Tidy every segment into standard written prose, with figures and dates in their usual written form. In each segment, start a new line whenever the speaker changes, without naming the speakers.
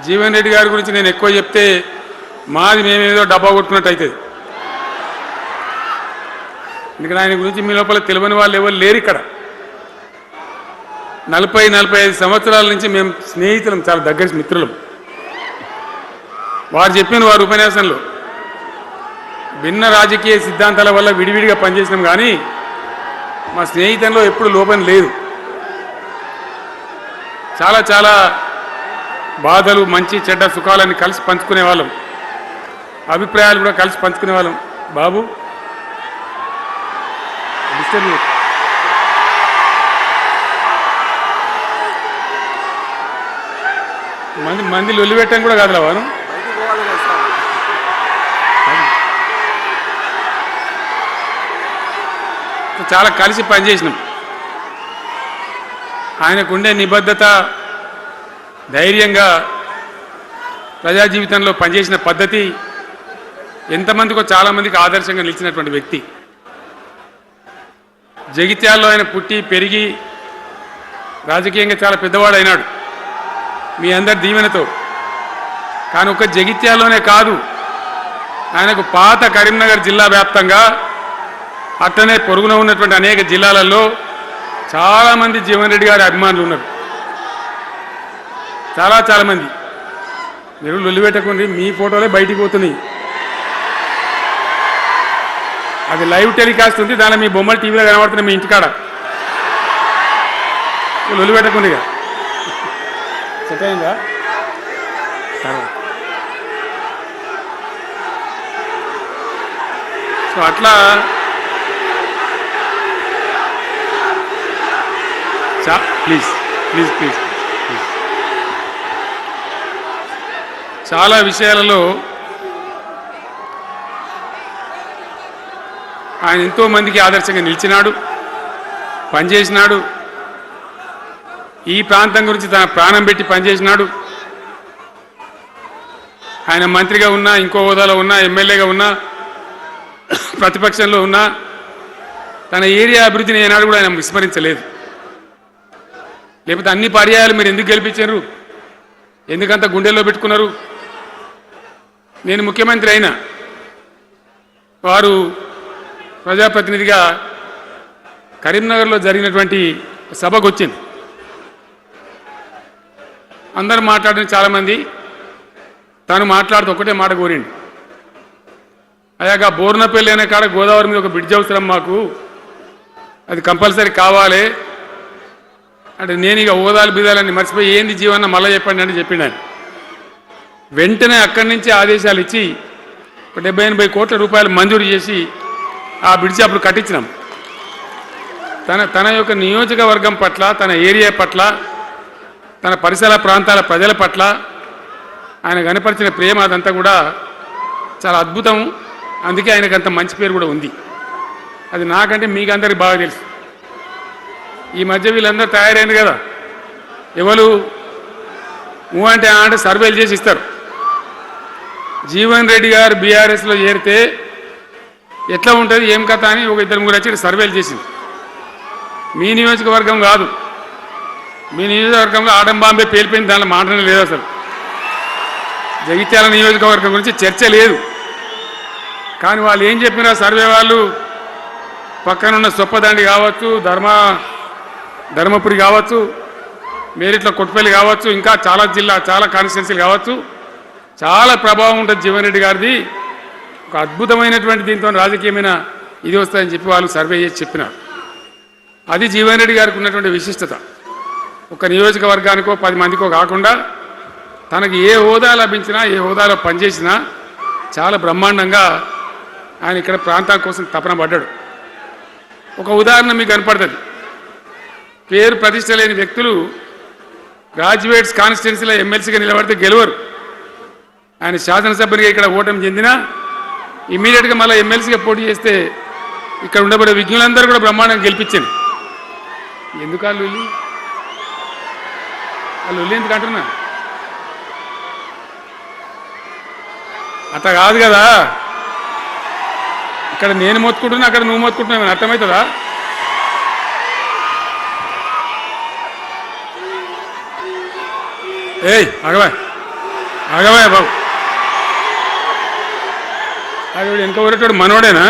జీవన్ రెడ్డి గారి గురించి నేను ఎక్కువ చెప్తే మాది మేమేదో డబ్బా కొట్టుకున్నట్టు అవుతుంది. ఎందుకంటే ఆయన గురించి మీ లోపల తెలియని వాళ్ళు ఎవరు లేరు. ఇక్కడ 40-45 సంవత్సరాల నుంచి మేము స్నేహితులం, చాలా దగ్గర మిత్రులం. వారు చెప్పిన వారి ఉపన్యాసంలో భిన్న రాజకీయ సిద్ధాంతాల వల్ల విడివిడిగా పనిచేసినాం, కానీ మా స్నేహితంలో ఎప్పుడు లోపం లేదు. చాలా చాలా బాధలు, మంచి చెడ్డ సుఖాలన్నీ కలిసి పంచుకునే వాళ్ళం, అభిప్రాయాలు కూడా కలిసి పంచుకునే వాళ్ళం. బాబు మంది లొల్లి పెట్టడం కూడా కాదురా వారు. చాలా కలిసి పనిచేసినాం. ఆయనకుండే నిబద్ధత, ధైర్యంగా ప్రజా జీవితంలో పనిచేసిన పద్ధతి ఎంతమందికో చాలామందికి ఆదర్శంగా నిలిచినటువంటి వ్యక్తి. జగిత్యాల్లో ఆయన పుట్టి పెరిగి రాజకీయంగా చాలా పెద్దవాడు అయినాడు మీ అందరి దీవెనతో. కానీ ఒక జగిత్యాల్లోనే కాదు, ఆయనకు పాత కరీంనగర్ జిల్లా వ్యాప్తంగా అట్లనే పొరుగున ఉన్నటువంటి అనేక జిల్లాలలో చాలామంది జీవన్ రెడ్డి గారి అభిమానులు ఉన్నారు. చాలా మంది. మీరు లొల్లి పెట్టకండి, మీ ఫోటోలే బయటికి పోతున్నాయి. అది లైవ్ టెలికాస్ట్ ఉంది, దానిలో మీ బొమ్మలు టీవీలో కనబడుతున్నాయి మీ ఇంటికాడ. లొల్లి పెట్టకండి. ఇక సెట్ అయిందా? సో అట్లా ప్లీజ్ ప్లీజ్ ప్లీజ్ ప్లీజ్ చాలా విషయాలలో ఆయన ఎంతో మందికి ఆదర్శంగా నిలిచినాడు, పనిచేసినాడు. ఈ ప్రాంతం గురించి తన ప్రాణం పెట్టి పనిచేసినాడు. ఆయన మంత్రిగా ఉన్నా, ఇంకో హోదాలో ఉన్నా, ఎమ్మెల్యేగా ఉన్నా, ప్రతిపక్షంలో ఉన్నా తన ఏరియా అభివృద్ధిని ఏనాడు కూడా ఆయన విస్మరించలేదు. లేకపోతే అన్ని పర్యాయాలు మీరు ఎందుకు గెలిపించారు, ఎందుకంత గుండెల్లో పెట్టుకున్నారు? నేను ముఖ్యమంత్రి అయినా వారు ప్రజాప్రతినిధిగా కరీంనగర్లో జరిగినటువంటి సభకు వచ్చింది. అందరూ మాట్లాడిన చాలామంది, తను మాట్లాడుతూ ఒకటే మాట కోరిండు. అయ్యాక బోర్నపల్లి అనే కాడ గోదావరి మీద ఒక బ్రిడ్జ్ అవసరం మాకు, అది కంపల్సరీ కావాలి అంటే నేను ఇక హోదాలు బిదాలని మర్చిపోయి ఏంది జీవన్న మళ్ళీ చెప్పండి అని చెప్పిండు ఆయన. వెంటనే అక్కడి నుంచి ఆదేశాలు ఇచ్చి 70-80 కోట్ల రూపాయలు మంజూరు చేసి ఆ బ్రిడ్జి అప్పుడు కట్టించినాం. తన యొక్క నియోజకవర్గం పట్ల, తన ఏరియా పట్ల, తన పరిసర ప్రాంతాల ప్రజల పట్ల ఆయన కనపరిచిన ప్రేమ అదంతా కూడా చాలా అద్భుతం. అందుకే ఆయనకు అంత మంచి పేరు కూడా ఉంది. అది నాకంటే మీకందరికి బాగా తెలుసు. ఈ మధ్య వీళ్ళందరూ తయారైంది కదా, ఎవరు అంటే అంటే సర్వేలు చేసి ఇస్తారు. జీవన్ రెడ్డి గారు బీఆర్ఎస్లో చేరితే ఎట్లా ఉంటుంది ఏం కథ అని ఒక 2-3 వచ్చి సర్వేలు చేసింది. మీ నియోజకవర్గం కాదు, మీ నియోజకవర్గంలో ఆటం బాంబే పేలిపోయింది, దానిలో మాటనే లేదు. అసలు జగిత్యాల నియోజకవర్గం గురించి చర్చ లేదు. కానీ వాళ్ళు ఏం చెప్పినా సర్వే వాళ్ళు పక్కనున్న సొప్పదండి కావచ్చు, ధర్మపురి కావచ్చు, మేరిట్ల కొట్టుపల్లి కావచ్చు, ఇంకా చాలా కాన్స్టిట్యున్సీలు కావచ్చు, చాలా ప్రభావం ఉంటుంది జీవన్ రెడ్డి గారిది. ఒక అద్భుతమైనటువంటి దీంతో రాజకీయమైన ఇది వస్తాయని చెప్పి వాళ్ళు సర్వే చేసి చెప్పినారు. అది జీవన్ రెడ్డి గారికి ఉన్నటువంటి విశిష్టత. ఒక నియోజకవర్గానికో 10 మందికో కాకుండా తనకు ఏ హోదా లభించినా, ఏ హోదాలో పనిచేసినా చాలా బ్రహ్మాండంగా ఆయన ఇక్కడ ప్రాంతం కోసం తపన పడ్డాడు. ఒక ఉదాహరణ మీకు కనపడుతుంది. పేరు ప్రతిష్ట లేని వ్యక్తులు గ్రాడ్యుయేట్స్ కాన్స్టిట్యున్సీలో ఎమ్మెల్సీగా నిలబడితే గెలవరు. ఆయన శాసనసభ్యునిగా ఇక్కడ ఓటమి చెందినా ఇమ్మీడియట్గా మళ్ళీ ఎమ్మెల్సీగా పోటీ చేస్తే ఇక్కడ ఉండబడే విజ్ఞులందరూ కూడా బ్రహ్మాండంగా గెలిపించండి. ఎందుకు వాళ్ళు ఎందుకు అంటున్నా? అట్లా కాదు కదా, ఇక్కడ నేను మొత్తుకుంటున్నా, అక్కడ నువ్వు మొత్తుకుంటున్నావు, అర్థమవుతుందా? ఏయ్ ఆగవా ఆగవా బాబు ఆగవాడు వెనక ఊరేటాడు మనోడేనా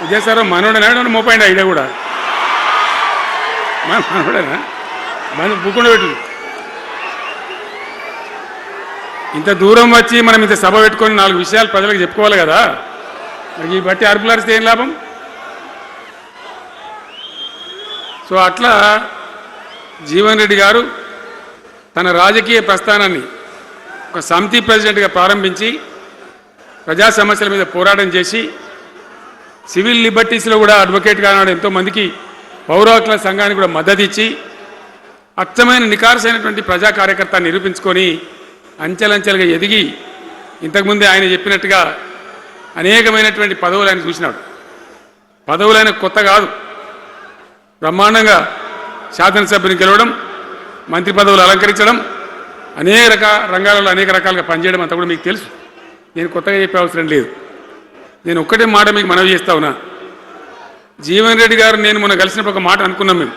విజయసారావు మనోడేనా మోపాయింట్ ఐడియా కూడా మనోడేనా మన బుక్కుండా పెట్టు ఇంత దూరం వచ్చి మనం ఇంత సభ పెట్టుకొని 4 విషయాలు ప్రజలకు చెప్పుకోవాలి కదా మరి ఈ బట్టి అరుపులారిస్తే ఏం లాభం సో అట్లా జీవన్ రెడ్డి గారు తన రాజకీయ ప్రస్థానాన్ని ఒక సమితి ప్రెసిడెంట్గా ప్రారంభించి ప్రజా సమస్యల మీద పోరాటం చేసి సివిల్ లిబర్టీస్లో కూడా అడ్వకేట్గా నాడు ఎంతోమందికి పౌర హక్కుల సంఘానికి కూడా మద్దతు ఇచ్చి అచ్చమైన నికార్సైనటువంటి ప్రజా కార్యకర్త నిరూపించుకొని అంచెలంచెలుగా ఎదిగి ఇంతకుముందే ఆయన చెప్పినట్టుగా అనేకమైనటువంటి పదవులు ఆయన చూసినాడు. పదవులైన కొత్త కాదు, బ్రహ్మాండంగా శాసనసభ్యుని గెలవడం, మంత్రి పదవులు అలంకరించడం, అనేక రంగాలలో అనేక రకాలుగా పనిచేయడం అంతా కూడా మీకు తెలుసు. నేను కొత్తగా చెప్పే అవసరం లేదు. నేను ఒక్కటే మాట మీకు మనవి చేస్తా ఉన్నా. జీవన్ రెడ్డి గారు నేను మొన్న కలిసినప్పుడు ఒక మాట అనుకున్నాం. మేము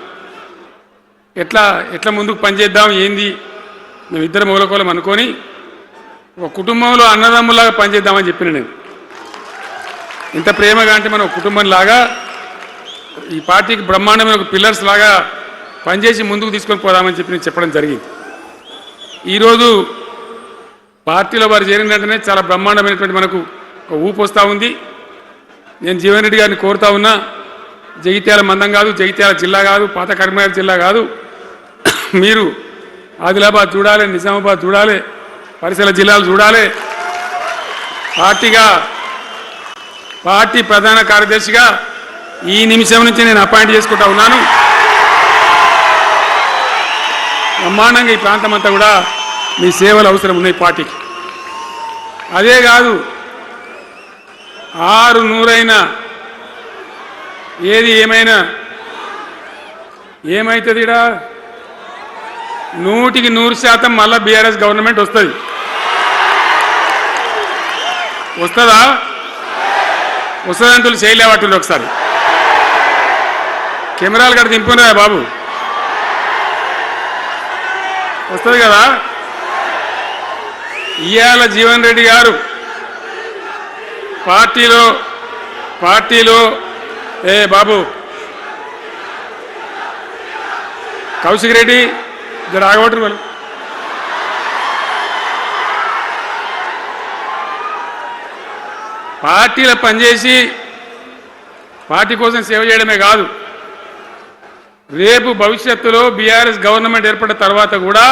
ఎట్లా ముందుకు పనిచేద్దాం ఏంది, మేము ఇద్దరు మూలకోలం అనుకొని ఒక కుటుంబంలో అన్నదమ్ములాగా పనిచేద్దామని చెప్పిన నేను. ఇంత ప్రేమగా అంటే మనం కుటుంబంలాగా ఈ పార్టీకి బ్రహ్మాండమైన ఒక పిల్లర్స్ లాగా పనిచేసి ముందుకు తీసుకొని పోదామని చెప్పి నేను చెప్పడం జరిగింది. ఈరోజు పార్టీలో వారు చేరిన వెంటనే చాలా బ్రహ్మాండమైనటువంటి మనకు ఒక ఊపు వస్తూ ఉంది. నేను జీవన్ రెడ్డి గారిని కోరుతా ఉన్నా, జగిత్యాల మందం కాదు, జగిత్యాల జిల్లా కాదు, పాత కరీంనగర్ జిల్లా కాదు, మీరు ఆదిలాబాద్ చూడాలి, నిజామాబాద్ చూడాలి, పరిసర జిల్లాలు చూడాలి. పార్టీ ప్రధాన కార్యదర్శిగా ఈ నిమిషం నుంచి నేను అపాయింట్ చేసుకుంటా ఉన్నాను. బ్రహ్మాండంగా ఈ ప్రాంతం అంతా కూడా మీ సేవలు అవసరం ఉన్నాయి పార్టీకి. అదే కాదు, 600 ఏది ఏమైనా ఏమవుతుంది, 100% మళ్ళా బీఆర్ఎస్ గవర్నమెంట్ వస్తుంది. వస్తుందా? వస్తుందంటూ చేయలేవట్టుండే ఒకసారి కెమెరాలు కడ దింపుకున్నా బాబు, వస్తుంది కదా. ఇవాళ జీవన్ రెడ్డి గారు పార్టీలో బాబు కౌశిక్ రెడ్డి రాగొట్టరు వాళ్ళు పార్టీలో పనిచేసి పార్టీ కోసం సేవ చేయడమే కాదు, రేపు భవిష్యత్తులో బీఆర్ఎస్ గవర్నమెంట్ ఏర్పడిన తర్వాత కూడా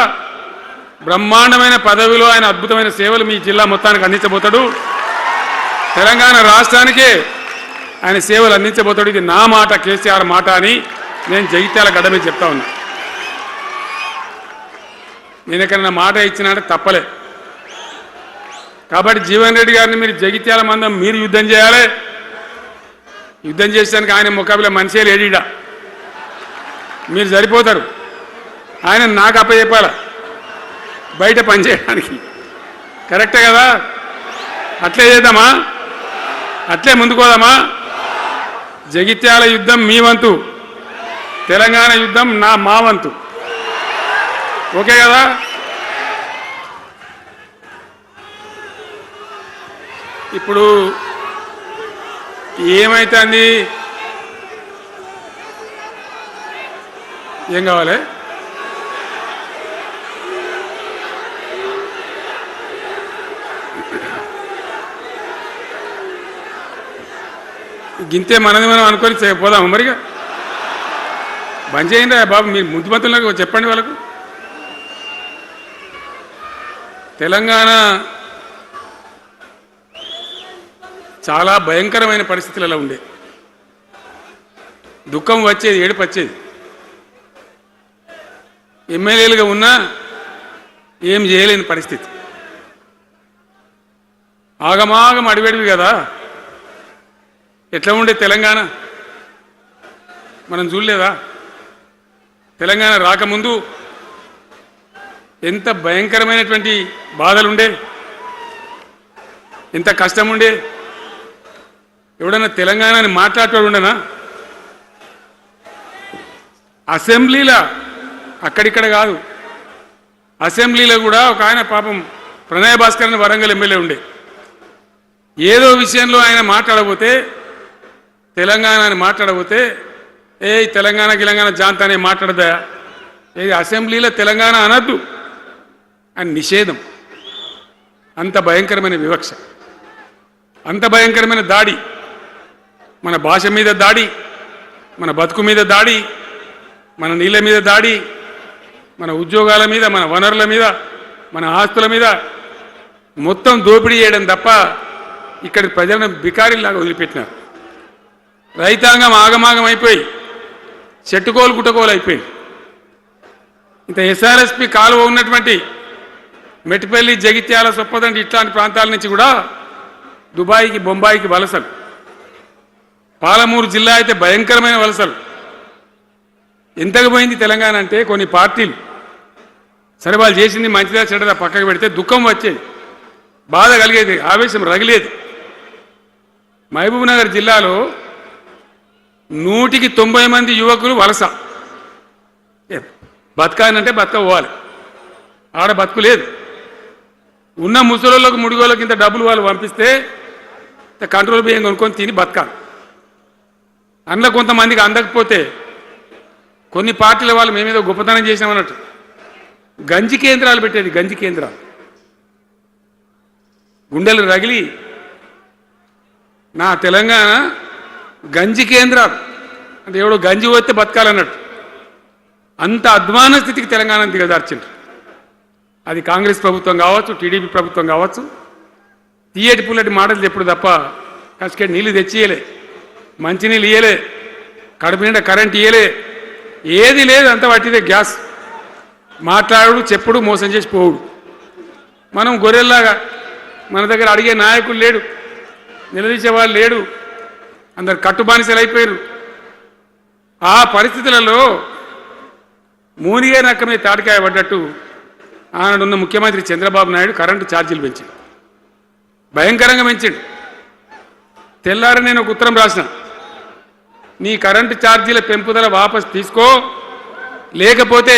బ్రహ్మాండమైన పదవిలో ఆయన అద్భుతమైన సేవలు మీ జిల్లా మొత్తానికి అందించబోతాడు. తెలంగాణ రాష్ట్రానికే ఆయన సేవలు అందించబోతాడు. ఇది నా మాట, కేసీఆర్ మాట అని నేను జగిత్యాల గడ్డ మీద చెప్తా ఉన్నా. నేను ఎక్కడన్నా మాట ఇచ్చినంటే తప్పలే. కాబట్టి జీవన్ రెడ్డి గారిని మీరు జగిత్యాల మందం మీరు యుద్ధం చేయాలి. యుద్ధం చేసేదానికి ఆయన ముఖాబిల మనిషే లేడీడా, మీరు సరిపోతారు. ఆయన నాకు అప్పచెప్పాల బయట పనిచేయడానికి. కరెక్టే కదా? అట్లే చేద్దామా? అట్లే ముందుకోదామా? జగిత్యాల యుద్ధం మీ వంతు, తెలంగాణ యుద్ధం మా వంతు. ఓకే కదా? ఇప్పుడు ఏమైతుంది, ఏం కావాలి? గింతే మనది మనం అనుకొని పోదాము. మరిగా బంద్ చేయండి బాబు, మీరు ముద్దుమంతులకు చెప్పండి వాళ్ళకు. తెలంగాణ చాలా భయంకరమైన పరిస్థితులలో ఉండే, దుఃఖం వచ్చేది, ఏడుపు వచ్చేది. ఎమ్మెల్యేలుగా ఉన్నా ఏం చేయలేని పరిస్థితి. ఆగమాగం అడివేడివి కదా. ఎట్లా ఉండే తెలంగాణ మనం చూడలేదా? తెలంగాణ రాకముందు ఎంత భయంకరమైనటువంటి బాధలుండే, ఎంత కష్టం ఉండే. ఎవడన్నా తెలంగాణని మాట్లాడేవాడు ఉండనా? అసెంబ్లీలో అక్కడిక్కడ కాదు, అసెంబ్లీలో కూడా ఒక ఆయన పాపం ప్రణయ్ భాస్కర్ అని వరంగల్ ఎమ్మెల్యే ఉండే, ఏదో విషయంలో ఆయన మాట్లాడబోతే, తెలంగాణ అని మాట్లాడబోతే, తెలంగాణ గిలంగాణ జాంతానే మాట్లాడదా, ఏది అసెంబ్లీలో తెలంగాణ అనద్దు అని నిషేధం. అంత భయంకరమైన వివక్ష, అంత భయంకరమైన దాడి, మన భాష మీద దాడి, మన బతుకు మీద దాడి, మన నీళ్ళ మీద దాడి, మన ఉద్యోగాల మీద, మన వనరుల మీద, మన ఆస్తుల మీద మొత్తం దోపిడీ చేయడం తప్ప ఇక్కడి ప్రజలను బికారీలాగా వదిలిపెట్టినారు. రైతాంగం ఆగమాగం అయిపోయి చెట్టుకోలు గుట్టకోలు అయిపోయింది. ఇంత ఎస్ఆర్ఎస్పి కాలువ ఉన్నటువంటి మెట్టిపల్లి, జగిత్యాల, సొప్పదండి ఇట్లాంటి ప్రాంతాల నుంచి కూడా దుబాయ్కి, బొంబాయికి వలసలు. పాలమూరు జిల్లా అయితే భయంకరమైన వలసలు. ఎంతకు పోయింది తెలంగాణ అంటే, కొన్ని పార్టీలు సరే వాళ్ళు చేసింది మంచిదా చెడ్డదా పక్కకు పెడితే దుఃఖం వచ్చేది, బాధ కలిగేది, ఆవేశం రగిలేది. మహబూబ్ నగర్ జిల్లాలో 100కి 90 మంది యువకులు వలస. బతకానంటే బతకపోవాలి, ఆడ బతుకు లేదు. ఉన్న ముసలోళ్ళకు ముడిగోళ్ళకి ఇంత డబ్బులు వాళ్ళు పంపిస్తే కంట్రోల్ బియ్యం కొనుక్కొని తిని బతకాలి. అందులో కొంతమందికి అందకపోతే కొన్ని పార్టీల వాళ్ళు మేమేదో గొప్పతనం చేసినామన్నట్టు గంజి కేంద్రాలు పెట్టేది. గంజి కేంద్రాలు గుండెలు రగిలి, నా తెలంగాణ గంజి కేంద్రాలు అంటే ఎవడో గంజి పోతే బతకాలన్నట్టు అంత అధ్వాన స్థితికి తెలంగాణ దిగజార్చిండ్రు. అది కాంగ్రెస్ ప్రభుత్వం కావచ్చు, టీడీపీ ప్రభుత్వం కావచ్చు. తీయటి పుల్లటి మాటలు ఎప్పుడు తప్ప కసుకే నీళ్ళు తెచ్చియలే, మంచినీళ్ళు ఇయ్యలే, కడుపు నిండా కరెంట్ ఇయ్యలే, ఏది లేదు. అంత పట్టిదే గ్యాస్. మాట్లాడు, చెప్పుడు, మోసం చేసి పోవుడు. మనం గొర్రెల్లాగా మన దగ్గర అడిగే నాయకులు లేడు, నిలదీసేవాళ్ళు లేడు, అందరు కట్టుబానిసలు అయిపోయారు. ఆ పరిస్థితులలో మూనిగే నక్క మీద తాటికాయ పడ్డట్టు ఆనాడున్న ముఖ్యమంత్రి చంద్రబాబు నాయుడు కరెంటు ఛార్జీలు పెంచాడు, భయంకరంగా పెంచాడు. తెల్లారి నేను ఒక ఉత్తరం రాసిన, నీ కరెంటు ఛార్జీల పెంపుదల వాపసు తీసుకో, లేకపోతే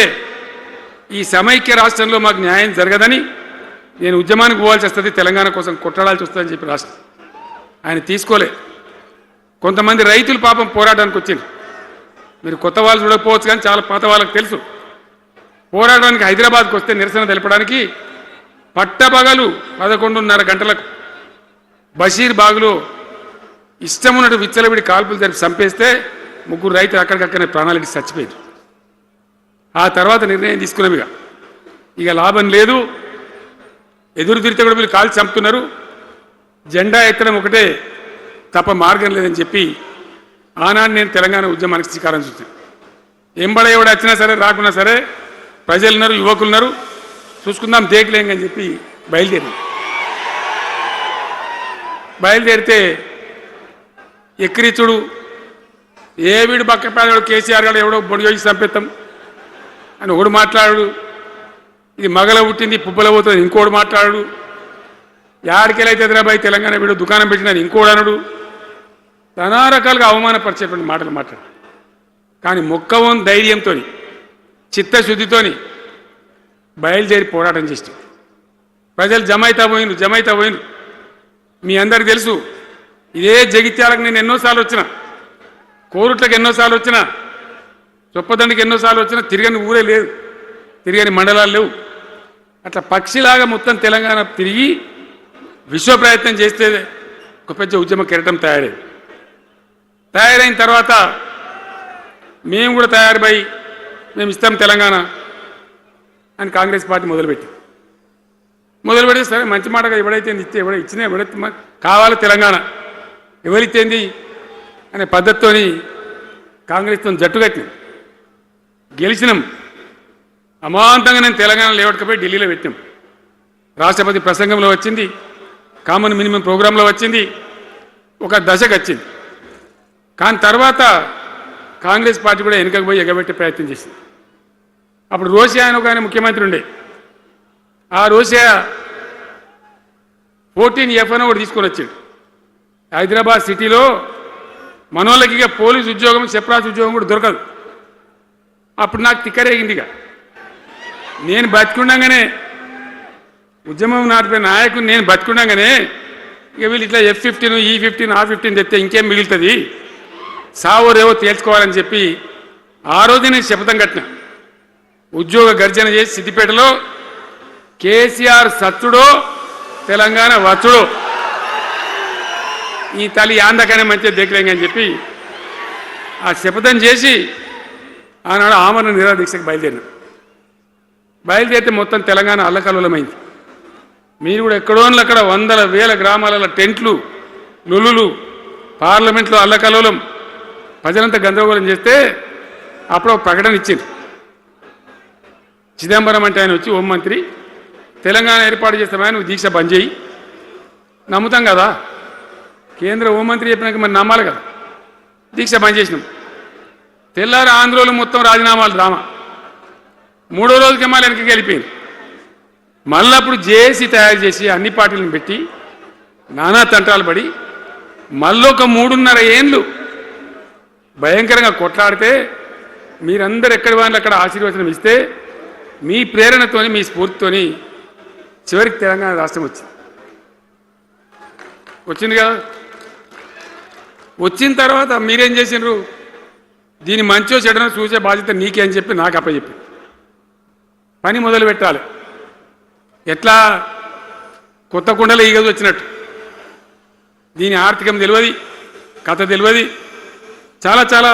ఈ సమైక్య రాష్ట్రంలో మాకు న్యాయం జరగదని నేను ఉద్యమానికి పోవాల్సి వస్తుంది, తెలంగాణ కోసం కొట్లాడాల్సి వస్తుందని చెప్పి రాష్ట్రం. ఆయన తీసుకోలే. కొంతమంది రైతులు పాపం పోరాటానికి వచ్చింది. మీరు కొత్త వాళ్ళు చూడకపోవచ్చు కానీ చాలా పాత వాళ్ళకి తెలుసు. పోరాటానికి హైదరాబాద్కి వస్తే నిరసన తెలపడానికి పట్టపగలు 11:30 గంటలకు బషీర్ బాగులో ఇష్టం ఉన్నట్టు విచ్చలవిడి కాల్పులు జరిపి చంపేస్తే 3 రైతులు అక్కడికక్కడనే ప్రాణాలకి చచ్చిపోయారు. ఆ తర్వాత నిర్ణయం తీసుకున్నవిగా ఇక లాభం లేదు, ఎదురు తిరిగితే కూడా మీరు కాల్చి చంపుతున్నారు, జెండా ఎత్తడం ఒకటే తప్ప మార్గం లేదని చెప్పి ఆనాడు నేను తెలంగాణ ఉద్యమానికి శ్రీకారం చుట్టాను. ఎంబడ ఎవడు వచ్చినా సరే రాకున్నా సరే ప్రజలున్నారు, యువకులున్నారు, చూసుకుందాం దేకలేం అని చెప్పి బయలుదేరితే ఎక్కిరిచుడు, ఏ వీడు పక్క పేదవాడు కేసీఆర్ గారు ఎవడో బొడి చేసి చంపేస్తాం అని ఒకడు మాట్లాడు, ఇది మగల పుట్టింది పుబ్బల పోతుంది ఇంకోడు మాట్లాడు, యాడికెళ్ళైతే హైదరాబాద్ తెలంగాణ వీడు దుకాణం పెట్టినది ఇంకోడు అనడు, నానా రకాలుగా అవమానపరిచేటువంటి మాటలు మాట్లాడు. కానీ మొక్కవం ధైర్యంతో, చిత్తశుద్ధితో బయలుదేరి పోరాటం చేస్తాం. ప్రజలు జమైతా పోయిను. మీ అందరికి తెలుసు, ఇదే జగిత్యాలకు నేను ఎన్నోసార్లు వచ్చిన, కోరుట్లకు ఎన్నోసార్లు వచ్చిన, చొప్పదండికి ఎన్నోసార్లు వచ్చినా తిరగని ఊరే లేదు, తిరగని మండలాలు లేవు. అట్లా పక్షిలాగా మొత్తం తెలంగాణ తిరిగి విశ్వ ప్రయత్నం చేస్తే ఒక పెద్ద ఉద్యమ కెరటం తయారైన తర్వాత మేము కూడా తయారుపై మేము ఇస్తాం తెలంగాణ అని కాంగ్రెస్ పార్టీ మొదలుపెడితే సరే మంచి మాటగా ఎవడైతే ఇస్తే ఎవడైతే కావాలి తెలంగాణ ఎవరితేంది అనే పద్ధతితో కాంగ్రెస్తో జట్టు కట్టినాం, గెలిచినాం. అమాంతంగా నేను తెలంగాణ లేవట్టుకపోయి ఢిల్లీలో పెట్టినాం. రాష్ట్రపతి ప్రసంగంలో వచ్చింది, కామన్ మినిమం ప్రోగ్రాంలో వచ్చింది, ఒక దశకు వచ్చింది. కానీ తర్వాత కాంగ్రెస్ పార్టీ కూడా వెనుకకు పోయి ఎగబెట్టే ప్రయత్నం చేసింది. అప్పుడు రోషియా అని ఒక ఆయన ముఖ్యమంత్రి ఉండే, ఆ రోషియా 14F అని ఒకటి తీసుకొని వచ్చాడు. హైదరాబాద్ సిటీలో మనోళ్ళకి ఇక పోలీసు ఉద్యోగం, సెప్రాస్ ఉద్యోగం కూడా దొరకదు. అప్పుడు నాకు తిక్కరేగింది. ఇక నేను బతికుండగానే ఉద్యమం నాటిన నాయకుడు నేను బతికుండగానే ఇక వీళ్ళు ఇట్లా F-15 E-15 R-15 తెస్తే ఇంకేం మిగులుతుంది సావో రేవో తేల్చుకోవాలని చెప్పి ఆ రోజు నేను శపథం కట్టిన ఉద్యోగ గర్జన చేసి సిద్దిపేటలో కేసీఆర్ సచ్చుడో తెలంగాణ వచ్చుడో ఈ తల్లి ఆందకనే మంచిగా దగ్గరేంగ అని చెప్పి ఆ శపథం చేసి ఆనాడు ఆమరణ నిరాహార దీక్షకు బయలుదేరితే మొత్తం తెలంగాణ అల్లకల్లోలమైంది. మీరు కూడా ఎక్కడోన్లు అక్కడ వందల వేల గ్రామాలలో టెంట్లు లులులు పార్లమెంట్లో అల్లకల్లోలం ప్రజలంతా గందరగోళం చేస్తే అప్పుడు ఒక ప్రకటన ఇచ్చింది. చిదంబరం అంటే ఆయన వచ్చి హోంమంత్రి తెలంగాణ ఏర్పాటు చేస్తామని నువ్వు దీక్ష బంద్ చేయి నమ్ముతాం కదా కేంద్ర హోంమంత్రి చెప్పినాక మరి నమ్మాలి కదా దీక్ష బంద్ చేసినాం. తెల్లారి ఆంధ్రోలు మొత్తం రాజీనామాలు డ్రామా మూడో రోజుకి మళ్ళీ వెనక్కి వెళ్ళిపోయింది. మళ్ళీ అప్పుడు జేఏసీ తయారు చేసి అన్ని పార్టీలను పెట్టి నానా తంటాలు పడి మళ్ళీ ఒక 3.5 ఏళ్ళు భయంకరంగా కొట్లాడితే మీరందరూ ఎక్కడి వాళ్ళు అక్కడ ఆశీర్వచనం ఇస్తే మీ ప్రేరణతోని మీ స్ఫూర్తితోని చివరికి తెలంగాణ రాష్ట్రం వచ్చింది కదా. వచ్చిన తర్వాత మీరేం చేసినారు దీని మంచో చెడనో చూసే బాధ్యత నీకే అని చెప్పి నాకు అప్పచెప్పి పని మొదలు పెట్టాలి. ఎట్లా కొత్త కుండలో ఈగలు వచ్చినట్టు దీని ఆర్థికం తెలియదు కథ తెలియదు చాలా చాలా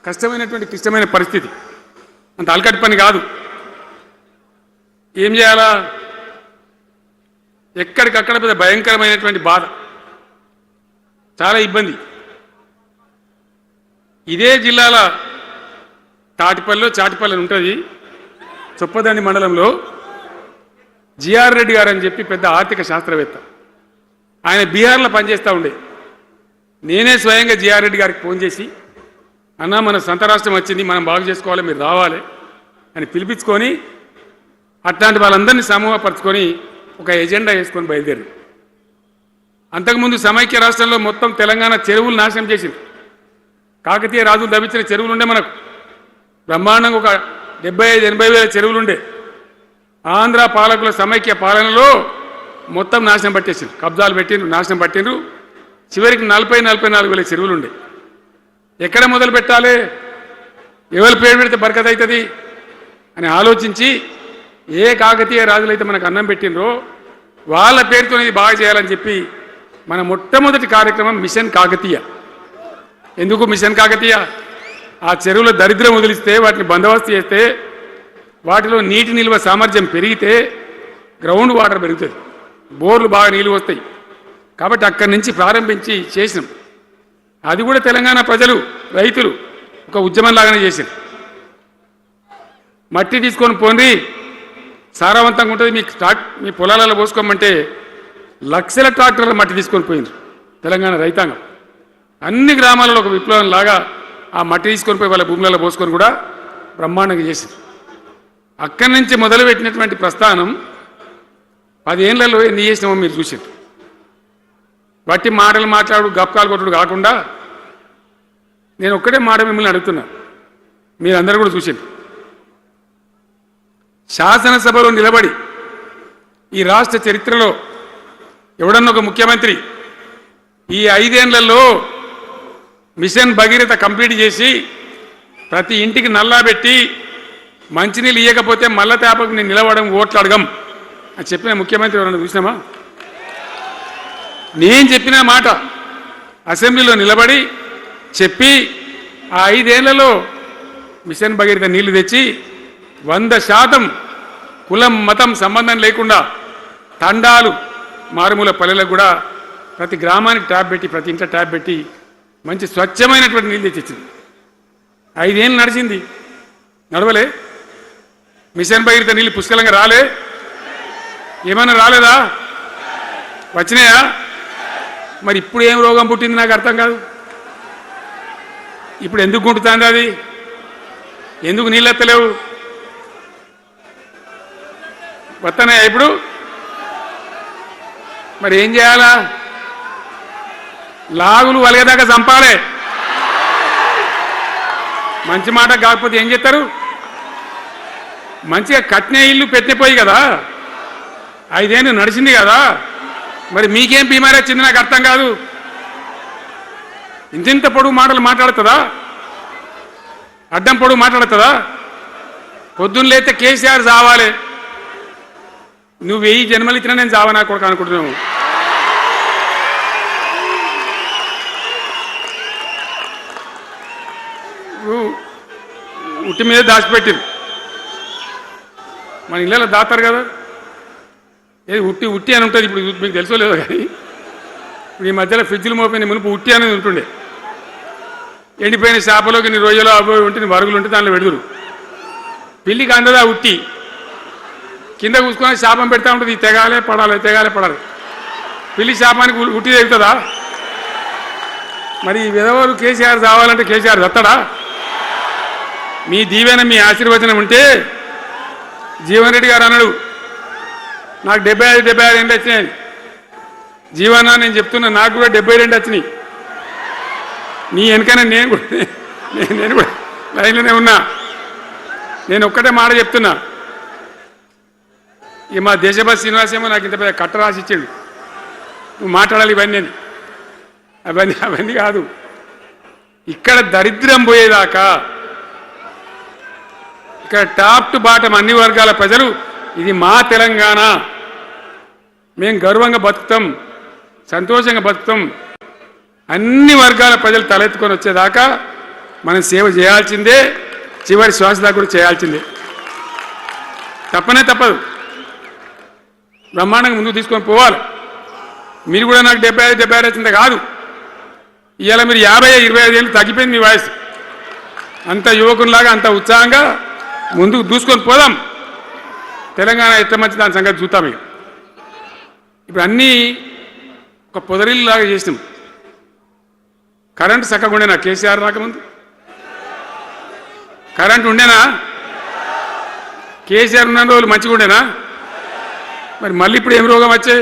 కష్టమైనటువంటి క్లిష్టమైన పరిస్థితి అంత అలకటి పని కాదు. ఏం చేయాలా ఎక్కడికక్కడ పెద్ద భయంకరమైనటువంటి బాధ చాలా ఇబ్బంది. ఇదే జిల్లాల తాటిపల్లిలో చాటిపల్లి ఉంటుంది చొప్పదండి మండలంలో జిఆర్ రెడ్డి గారు అని చెప్పి పెద్ద ఆర్థిక శాస్త్రవేత్త ఆయన బీహార్లో పనిచేస్తూ ఉండే. నేనే స్వయంగా జిఆర్ రెడ్డి గారికి ఫోన్ చేసి అన్నా మన సొంత రాష్ట్రం వచ్చింది మనం బాగు చేసుకోవాలి మీరు రావాలి అని పిలిపించుకొని అట్లాంటి వాళ్ళందరినీ సమూహపరచుకొని ఒక ఎజెండా వేసుకొని బయలుదేరి అంతకుముందు సమైక్య రాష్ట్రంలో మొత్తం తెలంగాణ చెరువులు నాశనం చేసింది. కాకతీయ రాజులు తవ్వించిన చెరువులు ఉండే మనకు బ్రహ్మాండంగా ఒక 75-80 వేల చెరువులు ఉండే. ఆంధ్ర పాలకుల సమైక్య పాలనలో మొత్తం నాశనం పట్టేసిండ్రు కబ్జాలు పెట్టిండ్రు నాశనం పట్టిండ్రు. చివరికి 40-44 వేల చెరువులు ఉండే. ఎక్కడ మొదలు పెట్టాలి ఎవరి పేరు పెడితే బరకత అవుతుంది అని ఆలోచించి ఏ కాకతీయ రాజులైతే మనకు అన్నం పెట్టినరో వాళ్ళ పేరుతో ఇది బాగా చేయాలని చెప్పి మన మొట్టమొదటి కార్యక్రమం మిషన్ కాకతీయ. ఎందుకు మిషన్ కాకతీయ ఆ చెరువుల దరిద్రం వదిలిస్తే వాటిని బందోబస్తు చేస్తే వాటిలో నీటి నిల్వ సామర్థ్యం పెరిగితే గ్రౌండ్ వాటర్ పెరుగుతుంది బోర్లు బాగా నీళ్ళు వస్తాయి. కాబట్టి అక్కడి నుంచి ప్రారంభించి చేసినాం. అది కూడా తెలంగాణ ప్రజలు రైతులు ఒక ఉద్యమంలాగానే చేశారు. మట్టి తీసుకొని పోండి సారవంతంగా ఉంటుంది మీ పొలాలలో పోసుకోమంటే లక్షల ట్రాక్టర్ల మట్టి తీసుకొని పోయింది తెలంగాణ రైతాంగం. అన్ని గ్రామాలలో ఒక విప్లవం లాగా ఆ మట్టి తీసుకొని పోయి వాళ్ళ భూములలో పోసుకొని కూడా బ్రహ్మాండంగా చేసింది. అక్కడి నుంచి మొదలుపెట్టినటువంటి ప్రస్థానం 10 ఏళ్లలో ఎన్ని చేసినామో మీరు చూసారు. బట్టి మాటలు మాట్లాడు గప్కాలు కొట్టుడు కాకుండా నేను ఒక్కటే మాట మిమ్మల్ని అడుగుతున్నా మీరందరూ కూడా చూసారు. శాసనసభలో నిలబడి ఈ రాష్ట్ర చరిత్రలో ఎవడన్నా ఒక ముఖ్యమంత్రి ఈ 5 ఏళ్లలో మిషన్ భగీరథ కంప్లీట్ చేసి ప్రతి ఇంటికి నల్లా పెట్టి మంచినీళ్ళు ఇవ్వకపోతే మళ్ళా తేపకు నేను నిలబడడం ఓట్లు అడగం అని చెప్పిన ముఖ్యమంత్రి ఎవరన్నా చూసినామా? నేను చెప్పిన మాట అసెంబ్లీలో నిలబడి చెప్పి ఆ 5 ఏళ్లలో మిషన్ భగీరథ నీళ్లు తెచ్చి 100% కులం మతం సంబంధం లేకుండా తండాలు మారుమూల పల్లెలకు కూడా ప్రతి గ్రామానికి ట్యాప్ పెట్టి ప్రతి ఇంట్లో ట్యాప్ పెట్టి మంచి స్వచ్ఛమైనటువంటి నీళ్ళు తెచ్చిచ్చింది. 5 ఏళ్ళు నడిచింది నడవలే. మిషన్ భగీరథ నీళ్ళు పుష్కలంగా రాలే. ఏమన్నా రాలేదా? వచ్చినాయా? మరి ఇప్పుడు ఏం రోగం పుట్టింది నాకు అర్థం కాదు. ఇప్పుడు ఎందుకు గుంటుతుంది అది? ఎందుకు నీళ్ళు ఎత్తలేవు? వస్తున్నాయా ఇప్పుడు? మరి ఏం చేయాలా? లాగులు వలిగేదాకా చంపాలి. మంచి మాట కాకపోతే ఏం చేస్తారు? మంచిగా కట్నే ఇల్లు పెట్టిపోయి కదా, 5 ఏళ్ళు నడిచింది కదా, మరి మీకేం బీమారీ వచ్చింది నాకు అర్థం కాదు. ఇంత పొడుగు మాటలు మాట్లాడుతుందా? అడ్డం పొడుగు మాట్లాడుతుందా? పొద్దున్న లేతే కేసీఆర్ చావాలి, నువ్వు 1000 జన్మలు ఇచ్చినా నేను చావా నా కొడుకు అనుకుంటున్నావు. ఉట్టి మీద దాచిపెట్టిరు, మన ఇళ్ళలో దాతారు కదా, ఏది ఉట్టి ఉట్టి అని ఉంటుంది. ఇప్పుడు మీకు తెలుసో లేదో కానీ ఇప్పుడు ఈ మధ్యలో ఫ్రిడ్జ్లు మోపోయిన మునుపు ఉట్టి అనేది ఉంటుండే. ఎండిపోయిన చేపలోకి నీ రొయ్యలో అబ్బాయి ఉంటే నీ వరుగులు ఉంటే దాంట్లో పెడుదురు. పిల్లికి అందదా ఉట్టి, కింద కూసుకొని శాపం పెడతా ఉంటుంది, తెగాలే పడాలి తెగాలే పడాలి. పిల్లి శాపానికి ఉట్టి తెగుతుందా? మరి విధవలు కేసీఆర్ చావాలంటే కేసీఆర్ చస్తాడా? మీ దీవెన మీ ఆశీర్వచనం ఉంటే జీవన్ రెడ్డి గారు అన్నాడు, నాకు 75 ఏళ్ళు వచ్చినాయి జీవనా, నేను చెప్తున్నా నాకు కూడా 72 వచ్చినాయి. నీ వెనకనే నేను కూడా లైన్లోనే ఉన్నా. నేను ఒక్కటే మాట చెప్తున్నా, ఇక మా దేశభక్తి శ్రీనివాస్ ఏమో నాకు ఇంత పెద్ద కట్ట రాసి ఇచ్చాడు, నువ్వు మాట్లాడాలి ఇవన్నీ అవన్నీ కాదు. ఇక్కడ దరిద్రం పోయేదాకా ఇక్కడ టాప్ టు బాటం అన్ని వర్గాల ప్రజలు ఇది మా తెలంగాణ, మేము గర్వంగా బతుకుతాం, సంతోషంగా బతుకుతాం, అన్ని వర్గాల ప్రజలు తలెత్తుకొని వచ్చేదాకా మనం సేవ చేయాల్సిందే, చివరి శ్వాస దాకా కూడా చేయాల్సిందే, తప్పనే తప్పదు. బ్రహ్మాండంగా ముందుకు తీసుకొని పోవాలి. మీరు కూడా నాకు 75 వచ్చిందే కాదు, ఇవాళ మీరు 50-25 ఏళ్ళు తగ్గిపోయింది మీ వయసు. అంత యువకునిలాగా అంత ఉత్సాహంగా ముందుకు దూసుకొని పోదాం. తెలంగాణ ఎంత మంచి దాని సంగతి చూద్దాం. ఇక ఇప్పుడు అన్నీ ఒక పొదరిల్లాగా చేసినాం. కరెంటు చక్కగా ఉండేనా కేసీఆర్ రాకముందు? కరెంటు ఉండేనా? కేసీఆర్ ఉన్న రోజులు మంచిగా ఉండేనా? మరి మళ్ళీ ఇప్పుడు ఏం రోగం వచ్చే,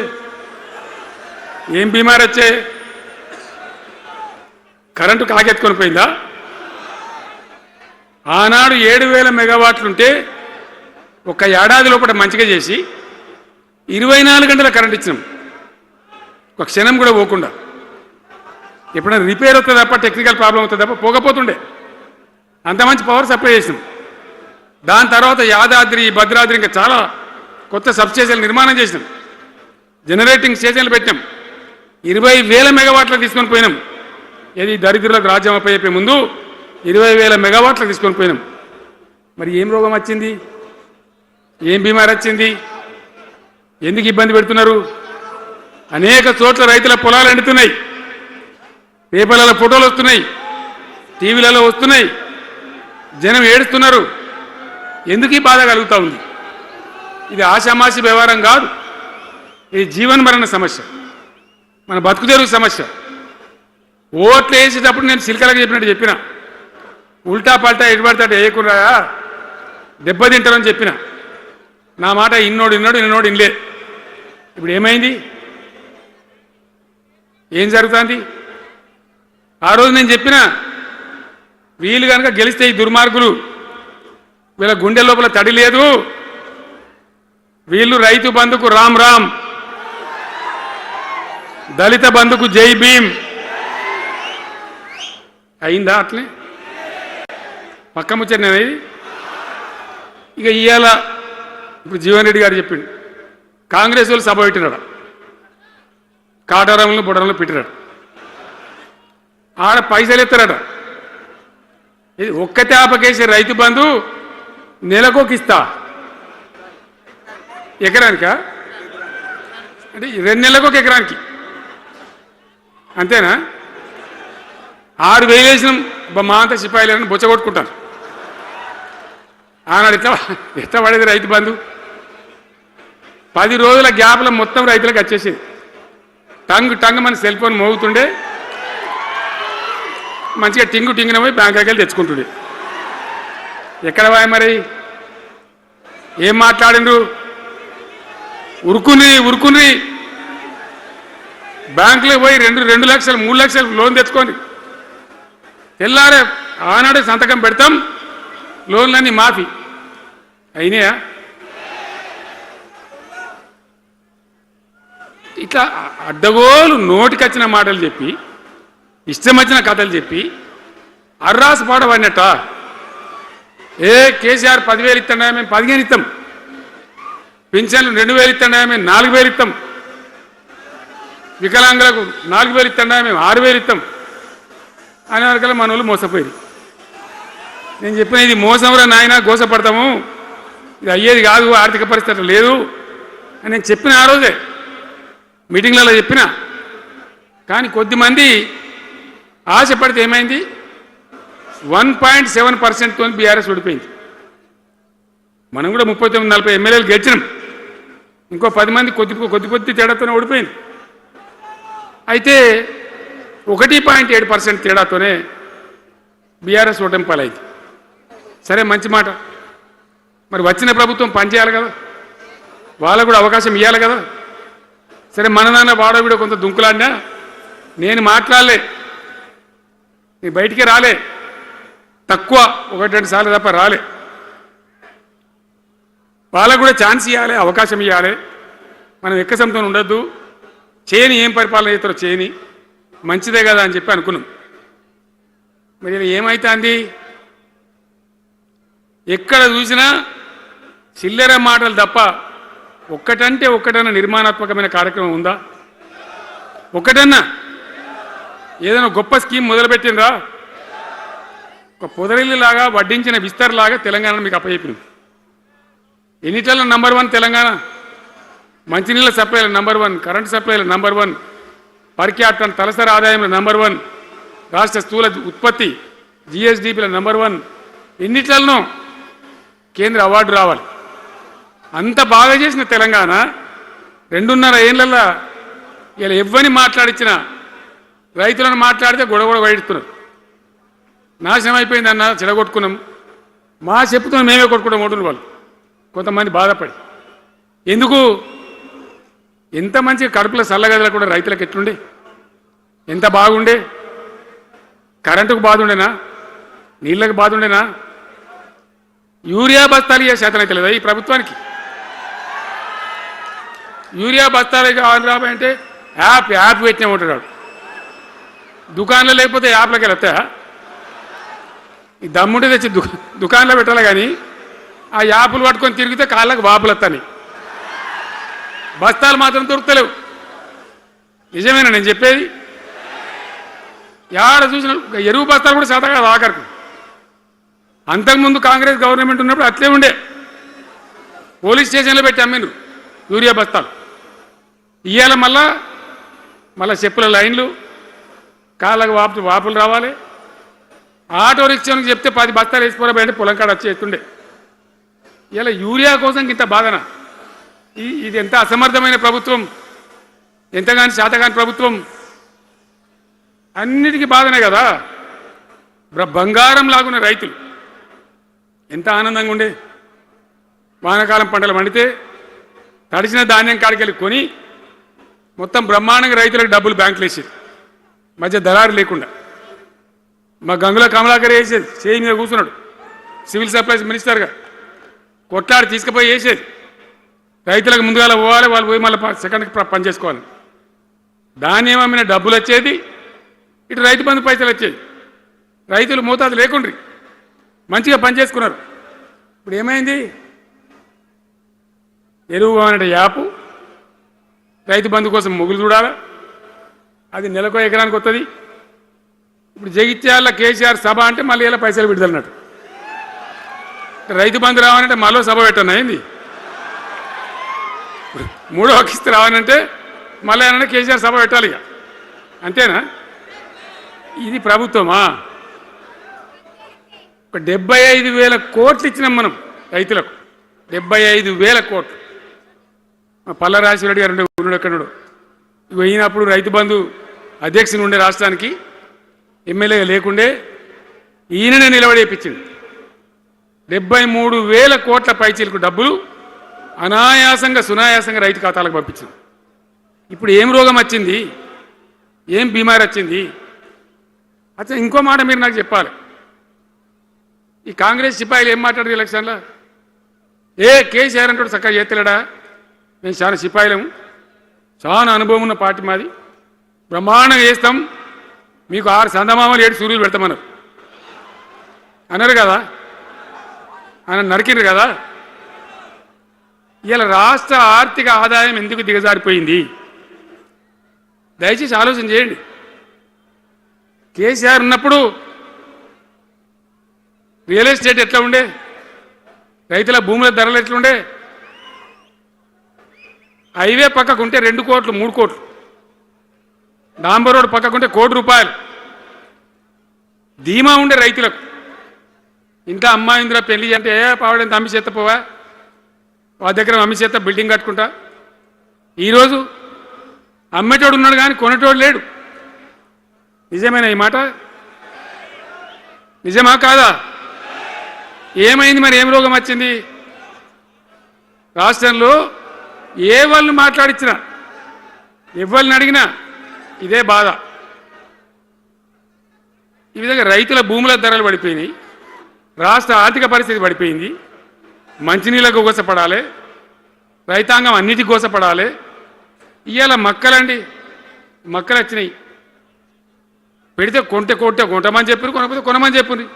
ఏం బీమారి వచ్చే? కరెంటు కాకెత్తుకొని పోయిందా? ఆనాడు 7000 మెగావాట్లుంటే ఒక ఏడాది లోపల మంచిగా చేసి 24 గంటల కరెంట్ ఇచ్చినాం, ఒక క్షణం కూడా పోకుండా. ఎప్పుడైనా రిపేర్ అవుతుంది తప్ప, టెక్నికల్ ప్రాబ్లం అవుతుంది తప్ప పోకపోతుండే, అంత మంచి పవర్ సప్లై చేసినాం. దాని తర్వాత యాదాద్రి భద్రాద్రి ఇంకా చాలా కొత్త సబ్స్టేషన్లు నిర్మాణం చేసినాం, జనరేటింగ్ స్టేషన్లు పెట్టినాం, 20,000 మెగావాట్లకు తీసుకొని పోయినాం. ఏది దరిద్రులకు రాజ్యం అప్పయ్యే ముందు 20,000 మెగావాట్లకు తీసుకొని పోయినాం. మరి ఏం రోగం వచ్చింది, ఏం బీమారి వచ్చింది, ఎందుకు ఇబ్బంది పెడుతున్నారు? అనేక చోట్ల రైతుల పొలాలు ఎండుతున్నాయి, పేపర్లలో ఫోటోలు వస్తున్నాయి, టీవీలలో వస్తున్నాయి, జనం ఏడుస్తున్నారు. ఎందుకు ఈ బాధ కలుగుతూ ఉంది? ఇది ఆషామాషి వ్యవహారం కాదు, ఇది జీవన్మరణ సమస్య, మన బతుకు తెరువు సమస్య. ఓట్లు వేసేటప్పుడు నేను సిల్కలకు చెప్పినట్టు చెప్పిన, ఉల్టా పల్టా ఎటుపడతాడు వేయకుండా దెబ్బతింటారని చెప్పిన. నా మాట ఇన్నోడు ఇనలే. ఇప్పుడు ఏమైంది, ఏం జరుగుతుంది? ఆ రోజు నేను చెప్పిన, వీళ్ళు కనుక గెలిస్తే ఈ దుర్మార్గులు, వీళ్ళ గుండె లోపల తడి లేదు, వీళ్ళు రైతు బంధుకు రామ్ రామ్, దళిత బంధుకు జై భీమ్. అయిందా? అట్లే పక్క ముచ్చట. ఇక ఇవాళ ఇప్పుడు జీవన్ రెడ్డి గారు చెప్పిండు, కాంగ్రెస్ వాళ్ళు సభ పెట్టినాడు, కాటారంలో బుడరంలో పెట్టినాడు, ఆడ పైసలు ఎత్తారట. ఇది ఒక్కతే ఆపకేసే రైతు బంధు నెలకోకి ఇస్తా, ఎకరానికా అంటే 2 నెలలకు ఒక ఎకరానికి అంతేనా? 6,000 వేసినాం, మా అంతా సిపాయిలని బొచ్చగొట్టుకుంటారు. ఆనాడు ఎట్లా పడేది రైతు బంధు? 10 రోజుల గ్యాప్లో మొత్తం రైతులకు వచ్చేసింది. టంగ్ మన సెల్ ఫోన్ మోగుతుండే, మంచిగా టింగున పోయి బ్యాంకుకి వెళ్ళి తెచ్చుకుంటుండే. ఎక్కడ పోయి మరి? ఏం మాట్లాడిండ్రు? ఉరుకుని బ్యాంకులో పోయి 2 లక్షలు 3 లక్షలు లోన్ తెచ్చుకొని తెల్లారే ఆనాడే సంతకం పెడతాం, లోన్లన్నీ మాఫీ. అయినాయా? ఇట్లా అడ్డగోలు నోటికొచ్చిన మాటలు చెప్పి ఇష్టం వచ్చిన కథలు చెప్పి అర్రాసు పాడబడినట్ట. కేసీఆర్ 10,000 ఇస్తాడా, మేము 15 ఇస్తాం. పింఛన్లు 2,000 ఇస్తాడా, మేము 4,000 ఇస్తాం. వికలాంగులకు 4,000 ఇస్తాడా, మేము 6,000 ఇస్తాం అనే వరకల్లా మన వాళ్ళు మోసపోయారు. నేను చెప్పిన ఇది మోసంరా నాయన, గోసపడతాము, ఇది అయ్యేది కాదు, ఆర్థిక పరిస్థితి లేదు అని నేను చెప్పిన ఆ రోజే మీటింగ్లలో చెప్పిన. కానీ కొద్దిమంది ఆశపడితే ఏమైంది, 1.7%తో బీఆర్ఎస్ ఓడిపోయింది. మనం కూడా 39-40 ఎమ్మెల్యేలు గెలిచినాం. ఇంకో 10 మంది కొద్ది తేడాతోనే ఓడిపోయింది. అయితే 1.7% తేడాతోనే బీఆర్ఎస్ ఓటమి పాలైంది. సరే, మంచి మాట. మరి వచ్చిన ప్రభుత్వం పనిచేయాలి కదా, వాళ్ళకు కూడా అవకాశం ఇవ్వాలి కదా. సరే, మన నాన్న వాడవిడ కొంత దుంకులాడినా నేను మాట్లాడలే, నీ బయటికి రాలే, తక్కువ 1-2 సార్లు తప్ప రాలే. వాళ్ళకు కూడా ఛాన్స్ ఇవ్వాలి, అవకాశం ఇవ్వాలి. మనం ఎక్కసంతో ఉండొద్దు, చేయని ఏం పరిపాలన చేస్తారో చేయని, మంచిదే కదా అని చెప్పి అనుకున్నాం. మరి ఏమైతే అంది, ఎక్కడ చూసినా చిల్లర మాటలు తప్ప ఒక్కటంటే ఒక్కటన్నా నిర్మాణాత్మకమైన కార్యక్రమం ఉందా? ఒక్కటన్నా ఏదైనా గొప్ప స్కీమ్ మొదలుపెట్టినరా? ఒక పొదరిల్లులాగా వడ్డించిన విస్తరలాగా తెలంగాణ మీకు అప్పచెప్పినాం. ఎన్నిట్లలో నంబర్ 1 తెలంగాణ. మంచినీళ్ళ సప్లైల నంబర్ 1, కరెంటు సప్లైల నంబర్ 1, పర్ క్యాపిటల్ తలసరి ఆదాయంలో నంబర్ 1, రాష్ట్ర స్థూల ఉత్పత్తి జిఎస్డిపిల నంబర్ 1. ఎన్నిట్లనో కేంద్ర అవార్డు రావాలి. అంత బాగా చేసిన తెలంగాణ 2.5 ఏళ్లలో ఇలా ఎవ్వని మాట్లాడించినా రైతులను మాట్లాడితే గొడవ వైడుతున్నారు. నాశనం అయిపోయిందన్న, చెడగొట్టుకున్నాం, మా చెప్పుతో మేమే కొట్టుకుంటాం ఓటును వాళ్ళు కొంతమంది బాధపడి. ఎందుకు? ఎంత మంచి కడుపుల చల్లగదలు కూడా రైతులకు ఎట్లుండే, ఎంత బాగుండే. కరెంటుకు బాధ ఉండేనా, నీళ్ళకి బాధ ఉండేనా? యూరియా బస్తాలు ఇయ్యే శాతం అయితే లేదా ఈ ప్రభుత్వానికి? యూరియా బస్తాలు కావాలి రాబోయంటే యాప్ పెట్టినే ఉంటాడు. దుకాణంలో లేకపోతే యాప్లోకి వెళ్తా ఈ దమ్ముంటే తెచ్చి దుకాణంలో పెట్టాలి. కానీ ఆ యాప్లు పట్టుకొని తిరిగితే కాళ్ళకు వాపులు వస్తాయి, బస్తాలు మాత్రం దొరుకుతలేవు. నిజమేనా నేను చెప్పేది? యాడ చూసిన ఎరువు బస్తాలు కూడా శాతం కాదు ఆఖరికి. అంతకుముందు కాంగ్రెస్ గవర్నమెంట్ ఉన్నప్పుడు అట్లే ఉండే, పోలీస్ స్టేషన్లో పెట్టి అమ్మిండ్రు యూరియా బస్తాలు. ఇవాళ మళ్ళా చెప్పుల లైన్లు, కాళ్ళకు వాపులు రావాలి. ఆటో రిక్షానికి చెప్తే 10 బస్తాలు వేసిపోరాబోయంటే పొలం కాడ వచ్చి ఎత్తుండే. ఇలా యూరియా కోసం ఇంత బాధన? ఇది ఎంత అసమర్థమైన ప్రభుత్వం, ఎంతగాని శాతగాని ప్రభుత్వం. అన్నిటికీ బాధనే కదా. బంగారం లాగున్న రైతులు ఎంత ఆనందంగా ఉండే. వానాకాలం పంటలు పండితే తడిసిన ధాన్యం కాడికెళ్ళి కొని మొత్తం బ్రహ్మాండంగా రైతులకు డబ్బులు బ్యాంకులు వేసేది, మధ్య దళారు లేకుండా. మా గంగుల కమలాకర్ వేసేది, చేయి మీద కూర్చున్నాడు సివిల్ సప్లైస్ మినిస్టర్గా, కొట్లాడి తీసుకుపోయి వేసేది. రైతులకు ముందుగా పోవాలి, వాళ్ళు పోయి మళ్ళీ సెకండ్కి పని చేసుకోవాలి. ధాన్యం అమ్మిన డబ్బులు వచ్చేది, ఇటు రైతు బంధు పైసలు వచ్చేది. రైతులు మోతాదు లేకుండ్రి, మంచిగా పనిచేసుకున్నారు. ఇప్పుడు ఏమైంది? ఎరువు అనే యాపు, రైతు బంధు కోసం మొగులు చూడాలా, అది నెలకో ఎకరానికి వస్తుంది. ఇప్పుడు జగిత్యాల కేసీఆర్ సభ అంటే మళ్ళీ ఇలా పైసలు విడుదలన్నట్టు. రైతు బంధు రావాలంటే మళ్ళీ సభ పెట్టన్నా ఏంది? 3వ కిస్తీ రావాలంటే మళ్ళీ ఏమన్నా కేసీఆర్ సభ పెట్టాలి ఇక, అంతేనా? ఇది ప్రభుత్వమా? ఒక 75,000 కోట్లు ఇచ్చినాం మనం రైతులకు, 75,000 కోట్లు. పల్లరాజశేఖర రెడ్డి గారు ఉన్నాడు ఎక్కడో, ఇగో ఈయనప్పుడు రైతు బంధు అధ్యక్షుని ఉండే రాష్ట్రానికి ఎమ్మెల్యే లేకుండే, ఈయననే నిలబడేపించింది. 73,000 కోట్ల పైచీలకు డబ్బులు అనాయాసంగా సునాయాసంగా రైతు ఖాతాలకు పంపించింది. ఇప్పుడు ఏం రోగం వచ్చింది, ఏం బీమారి వచ్చింది? అచ్చా, ఇంకో మాట మీరు నాకు చెప్పాలి. ఈ కాంగ్రెస్ సిపాయిలు ఏం మాట్లాడారు ఎలక్షన్లో? కేసీఆర్ అంటాడు చక్కగా చేస్తలేడా, మేము చాలా సిపాయిలము, చాలా అనుభవం ఉన్న పార్టీ మాది, బ్రహ్మాండంగా చేస్తాం, మీకు 6 సందమామలు 7 సూర్యులు పెడతామన్నారు అన్నారు కదా, ఆయన నరికిండ్రు కదా. ఇలా రాష్ట్ర ఆర్థిక ఆదాయం ఎందుకు దిగజారిపోయింది? దయచేసి ఆలోచన చేయండి. కేసీఆర్ ఉన్నప్పుడు రియల్ ఎస్టేట్ ఎట్లా ఉండే, రైతుల భూముల ధరలు ఎట్లుండే, హైవే పక్కకుంటే 2 కోట్లు 3 కోట్లు, డాంబర్ రోడ్ పక్కకుంటే ₹1 కోటి ధీమా ఉండే రైతులకు. ఇంకా అమ్మాయి ఇందులో పెళ్లి అంటే పావడంత అమ్మి చేత పోవా, వాళ్ళ దగ్గర అమ్మి చేత బిల్డింగ్ కట్టుకుంటా. ఈరోజు అమ్మేటోడు ఉన్నాడు కానీ కొనేటోడు లేడు. నిజమేనా ఈ మాట? నిజమా కాదా? ఏమైంది మరి? ఏం రోగం వచ్చింది రాష్ట్రంలో? ఏ వాళ్ళని మాట్లాడించినా, ఎవరిని అడిగినా ఇదే బాధ. ఈ విధంగా రైతుల భూముల ధరలు పడిపోయినాయి, రాష్ట్ర ఆర్థిక పరిస్థితి పడిపోయింది, మంచినీళ్ళకు గోసపడాలి, రైతాంగం అన్నిటికీ గోసపడాలి. ఇవాళ మక్కలండి, మక్కలు వచ్చినాయి, పెడితే కొంటమని చెప్పారు, కొనకపోతే కొనమని చెప్పారు.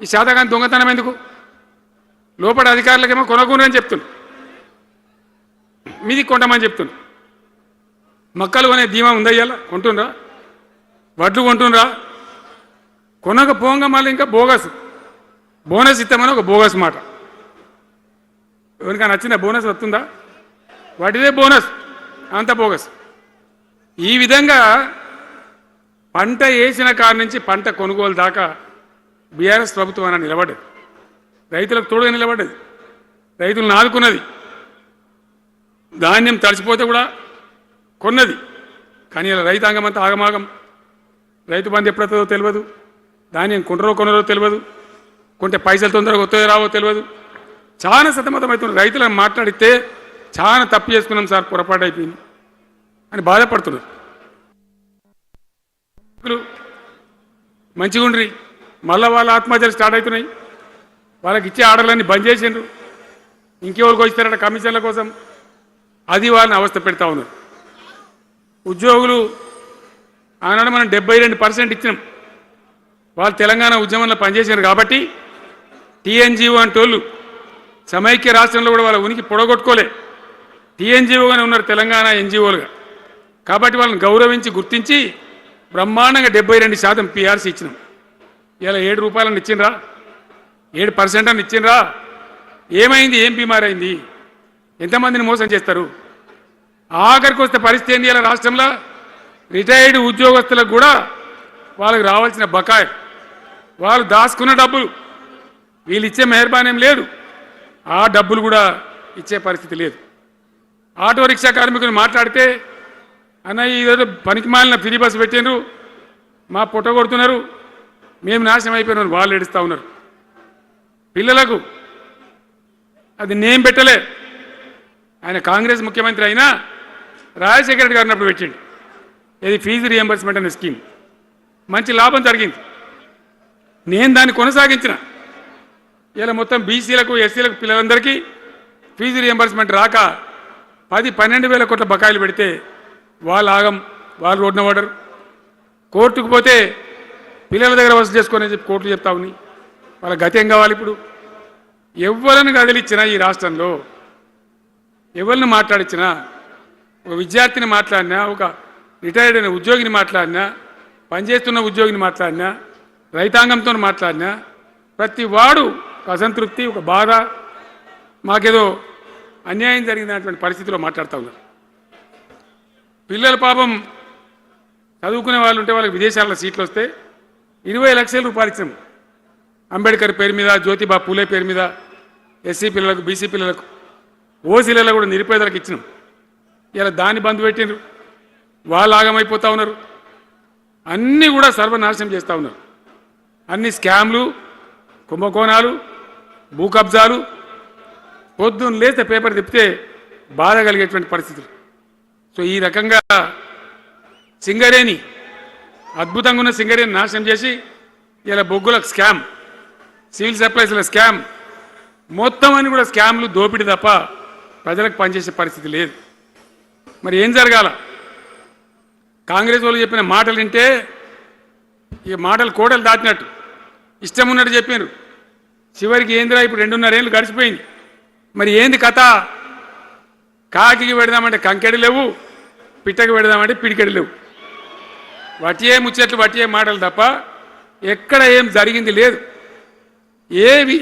ఈ శాతకాని దొంగతనం ఎందుకు? లోపల అధికారులకేమో కొనకూడదు అని చెప్తున్నారు, మీది కొంటమని చెప్తున్నారు. మక్కలు కొనే ధీమా ఉందా? ఇవాళ కొంటుండ్రా? వడ్లు కొంటుండ్రా? కొనకపోగా మళ్ళీ ఇంకా బోనస్ ఇస్తామని ఒక బోగస్ మాట. ఎవరికైనా నచ్చిన బోనస్ వస్తుందా? వాటిదే బోనస్, అంత బోగస్. ఈ విధంగా పంట వేసిన కాడి నుంచి పంట కొనుగోలు దాకా బీఆర్ఎస్ ప్రభుత్వం అని నిలబడ్డది, రైతులకు తోడుగా నిలబడ్డది, రైతులను ఆదుకున్నది. ధాన్యం తడిచిపోతే కూడా కొన్నది. కానీ ఇలా రైతాంగం అంతా ఆగమాగం. రైతు బంధు ఎప్పుడవుతుందో తెలియదు, ధాన్యం కొనరో తెలియదు, కొంటే పైసలు తొందరగా వస్తాయో రావో తెలియదు. చాలా సతమతమవుతున్నారు. రైతులను మాట్లాడితే చాలా తప్పు చేసుకున్నాం సార్, పొరపాటు అయిపోయింది అని బాధపడుతున్నారు. మంచిగా ఉండ్రి, మళ్ళీ వాళ్ళ ఆత్మహత్యలు స్టార్ట్ అవుతున్నాయి. వాళ్ళకి ఇచ్చే ఆర్డర్లన్నీ బంద్ చేసిండ్రు, ఇంకెవరికి ఇస్తారట కమిషన్ల కోసం, అది వాళ్ళని అవస్థ పెడతా ఉన్నారు. ఉద్యోగులు ఆనాడు మనం 72% ఇచ్చినాం, వాళ్ళు తెలంగాణ ఉద్యమంలో పనిచేశారు కాబట్టి టీఎన్జిఓ అంటోళ్ళు సమైక్య రాష్ట్రంలో కూడా వాళ్ళ ఉనికి పొడగొట్టుకోలే, టీఎన్జిఓగానే ఉన్నారు తెలంగాణ ఎన్జిఓలుగా. కాబట్టి వాళ్ళని గౌరవించి గుర్తించి బ్రహ్మాండంగా 72% పిఆర్సీ ఇచ్చినాం. ఇలా ₹7 ఇచ్చిండ్రా, 7% అని ఇచ్చిండ్రా? ఏమైంది? ఏం బీమారైంది? ఎంతమందిని మోసం చేస్తారు? ఆఖరికి వస్తే పరిస్థితి ఏంది? ఇలా రాష్ట్రంలో రిటైర్డ్ ఉద్యోగస్తులకు కూడా వాళ్ళకి రావాల్సిన బకాయి, వాళ్ళు దాచుకున్న డబ్బులు వీళ్ళు ఇచ్చే మెహర్బానీ ఏం లేదు, ఆ డబ్బులు కూడా ఇచ్చే పరిస్థితి లేదు. ఆటో రిక్షా కార్మికులు మాట్లాడితే అన్న ఈరోజు పనికి మాలిన ఫ్రీ బస్సు పెట్టినారు, మా పొట్ట కొడుతున్నారు, మేము నాశనం అయిపోయినారు, వాళ్ళు ఏడుస్తూ ఉన్నారు. పిల్లలకు అది నేమ్ పెట్టలే. ఆయన కాంగ్రెస్ ముఖ్యమంత్రి అయినా రాజశేఖర రెడ్డి గారు అప్పుడు పెట్టిండు, ఇది ఫీజు రియంబర్స్మెంట్ అనే స్కీమ్. మంచి లాభం జరిగింది, నేను దాన్ని కొనసాగించిన. ఇలా మొత్తం బీసీలకు ఎస్సీలకు పిల్లలందరికీ ఫీజు రియంబర్స్మెంట్ రాక 10-12 వేల కోట్ల బకాయిలు పెడితే వాళ్ళు ఆగం, వాళ్ళు రోడ్డున పడరు. కోర్టుకు పోతే పిల్లల దగ్గర వసూలు చేసుకొని చెప్పి కోర్టులు చెప్తా ఉన్నాయి. వాళ్ళ గతి ఏం కావాలి? ఇప్పుడు ఎవరిని కదిలిచ్చినా ఈ రాష్ట్రంలో, ఎవరిని మాట్లాడించినా, ఒక విద్యార్థిని మాట్లాడినా, ఒక రిటైర్డ్ అయిన ఉద్యోగిని మాట్లాడినా, పనిచేస్తున్న ఉద్యోగిని మాట్లాడినా, రైతాంగంతో మాట్లాడినా ప్రతి వాడు అసంతృప్తి, ఒక బాధ, మాకేదో అన్యాయం జరిగినటువంటి పరిస్థితిలో మాట్లాడుతూ ఉన్నారు. పిల్లల పాపం చదువుకునే వాళ్ళు ఉంటే వాళ్ళకి విదేశాల్లో సీట్లు వస్తే 20 లక్షల రూపాయలు ఇచ్చాం. అంబేద్కర్ పేరు మీద, జ్యోతిబా పూలే పేరు మీద ఎస్సీ పిల్లలకు, బీసీ పిల్లలకు, ఓసీలలో కూడా నిరుపేదలకు ఇచ్చినాం. ఇలా దాన్ని బంద్ పెట్టినారు, వాళ్ళు ఆగమైపోతూ ఉన్నారు. అన్నీ కూడా సర్వనాశనం చేస్తూ ఉన్నారు. అన్ని స్కామ్లు, కుంభకోణాలు, భూ కబ్జాలు. పొద్దున్న లేస్తే పేపర్ తిప్పితే బాధ కలిగేటువంటి పరిస్థితులు. సో ఈ రకంగా సింగరేణి, అద్భుతంగా ఉన్న సింగరేణి నాశనం చేసి ఇలా బొగ్గుల స్కామ్, సివిల్ సప్లైస్ల స్కామ్, మొత్తం అని కూడా స్కామ్లు దోపిడీ తప్ప ప్రజలకు పనిచేసే పరిస్థితి లేదు. మరి ఏం జరగాల? కాంగ్రెస్ వాళ్ళు చెప్పిన మాటలు వింటే ఈ మాటలు కోడలు దాటినట్టు ఇష్టం ఉన్నట్టు చెప్పారు. చివరికి ఏందిరా ఇప్పుడు 2.5 ఏళ్ళు గడిచిపోయింది. మరి ఏంది కథ? కాకికి పెడదామంటే కంకెడి లేవు, పిట్టకి పెడదామంటే పిడికెడి లేవు. వటియే ముచ్చట్లు వటియే మాటలు తప్ప ఎక్కడ ఏం జరిగింది లేదు.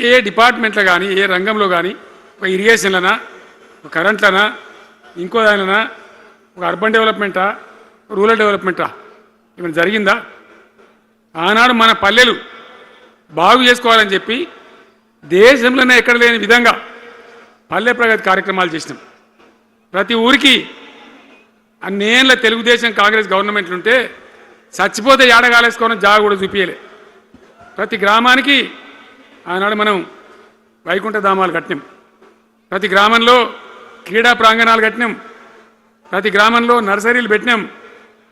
ఏ డిపార్ట్మెంట్లో కానీ ఏ రంగంలో కానీ ఒక ఇరిగేషన్లనా, ఒక కరెంట్లనా, ఇంకో దానిలనా, ఒక అర్బన్ డెవలప్మెంటా, రూరల్ డెవలప్మెంటా ఏమైనా జరిగిందా? ఆనాడు మన పల్లెలు బాగు చేసుకోవాలని చెప్పి దేశంలోనే ఎక్కడ లేని విధంగా పల్లె ప్రగతి కార్యక్రమాలు చేసినాం. ప్రతి ఊరికి అన్నేళ్ళ తెలుగుదేశం కాంగ్రెస్ గవర్నమెంట్లు ఉంటే చచ్చిపోతే ఏడగాలేసుకోవడం జాగా కూడా చూపించలే. ప్రతి గ్రామానికి ఆనాడు మనం వైకుంఠ ధామాలు కట్టినాం. ప్రతి గ్రామంలో క్రీడా ప్రాంగణాలు కట్టినాం. ప్రతి గ్రామంలో నర్సరీలు పెట్టినాం.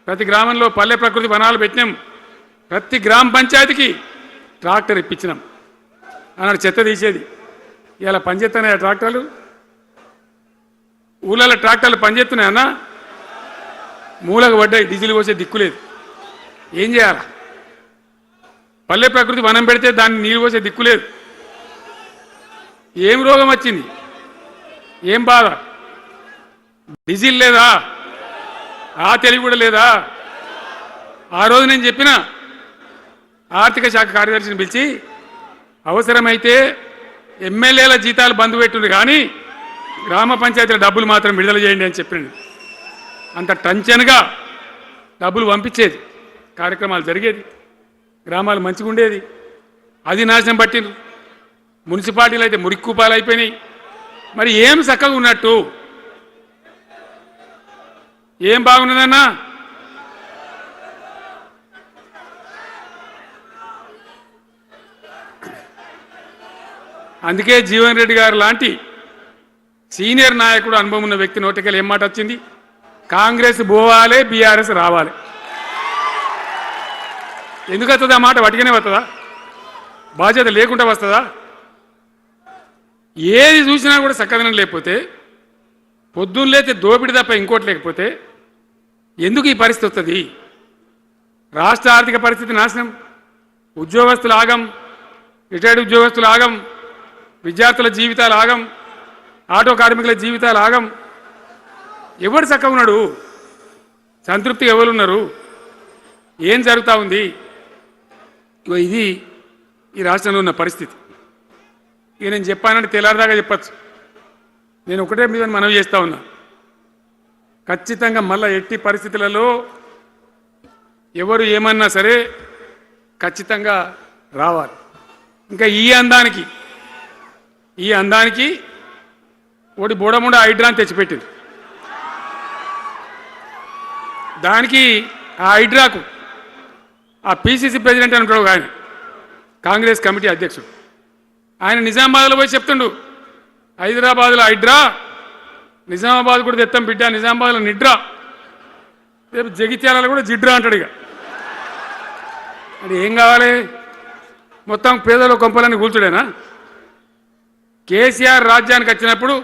ప్రతి గ్రామంలో పల్లె ప్రకృతి వనాలు పెట్టినాం. ప్రతి గ్రామ పంచాయతీకి ట్రాక్టర్ ఇప్పించినాం. ఆనాడు చెత్త తీసేది. ఇలా పనిచేస్తున్నాయా ట్రాక్టర్లు? ఊళ్ళలో ట్రాక్టర్లు పనిచేస్తున్నాయన్నా? మూలకు పడ్డాయి, డీజిల్ పోసే దిక్కులేదు. ఏం చేయాలా? పల్లె ప్రకృతి వనం పెడితే దాన్ని నీళ్ళు పోసే దిక్కులేదు. ఏం రోగం వచ్చింది? ఏం బాధ? డీజిల్ లేదా? ఆ తెలివి కూడా లేదా? ఆ రోజు నేను చెప్పిన ఆర్థిక శాఖ కార్యదర్శిని పిలిచి అవసరమైతే ఎమ్మెల్యేల జీతాలు బంద్ పెట్టుంది కానీ గ్రామ పంచాయతీల డబ్బులు మాత్రం విడుదల చేయండి అని చెప్పింది. అంత టెన్షన్గా డబ్బులు పంపించేది, కార్యక్రమాలు జరిగేది, గ్రామాలు మంచిగా ఉండేది. అది నాశనం పట్టింది. మున్సిపాలిటీలు అయితే మురిక్కుపాలు అయిపోయినాయి. మరి ఏం చక్కగా ఉన్నట్టు? ఏం బాగున్నదన్నా? అందుకే జీవన్ రెడ్డి గారు లాంటి సీనియర్ నాయకుడు, అనుభవం ఉన్న వ్యక్తి నోటికెళ్ళి ఏం మాట వచ్చింది? కాంగ్రెస్ పోవాలి, బీఆర్ఎస్ రావాలి. ఎందుకు వస్తుందా మాట? వటిగానే వస్తుందా? బాధ్యత లేకుండా వస్తుందా? ఏది చూసినా కూడా చక్కదనం లేకపోతే, పొద్దున్న లేతే దోపిడి తప్ప ఇంకోటి లేకపోతే ఎందుకు ఈ పరిస్థితి వస్తుంది? రాష్ట్ర ఆర్థిక పరిస్థితి నాశనం, ఉద్యోగస్తులు ఆగం, రిటైర్డ్ ఉద్యోగస్తులు ఆగం, విద్యార్థుల జీవితాలు ఆగం, ఆటో కార్మికుల జీవితాలు ఆగం. ఎవరు చక్కగా ఉన్నాడు? సంతృప్తి ఎవరున్నారు? ఏం జరుగుతూ ఉంది? ఇది ఈ రాష్ట్రంలో ఉన్న పరిస్థితి. ఇక నేను చెప్పానంటే తెల్లారిదాకా చెప్పచ్చు. నేను ఒకటే మీద మనవి చేస్తూ ఉన్నా, ఖచ్చితంగా మళ్ళీ ఎట్టి పరిస్థితులలో ఎవరు ఏమన్నా సరే ఖచ్చితంగా రావాలి. ఇంకా ఈ అందానికి ఒకటి బోడముండ హైడ్రాని తెచ్చిపెట్టింది. దానికి ఆ హైడ్రాకు ఆ పిసిసి ప్రెసిడెంట్ అని ఉంటాడు ఆయన, కాంగ్రెస్ కమిటీ అధ్యక్షుడు, ఆయన నిజామాబాద్లో పోయి చెప్తుండు, హైదరాబాద్లో హైడ్రా, నిజామాబాద్ కూడా తెత్తాం బిడ్డ, నిజామాబాద్లో నిడ్రా, రేపు జగిత్యాలలో కూడా జిడ్రా అంటాడు. ఇక అంటే ఏం కావాలి? మొత్తం పేదల కొంపలన్నీ కూల్చుడేనా? కేసీఆర్ రాజ్యానికి వచ్చినప్పుడు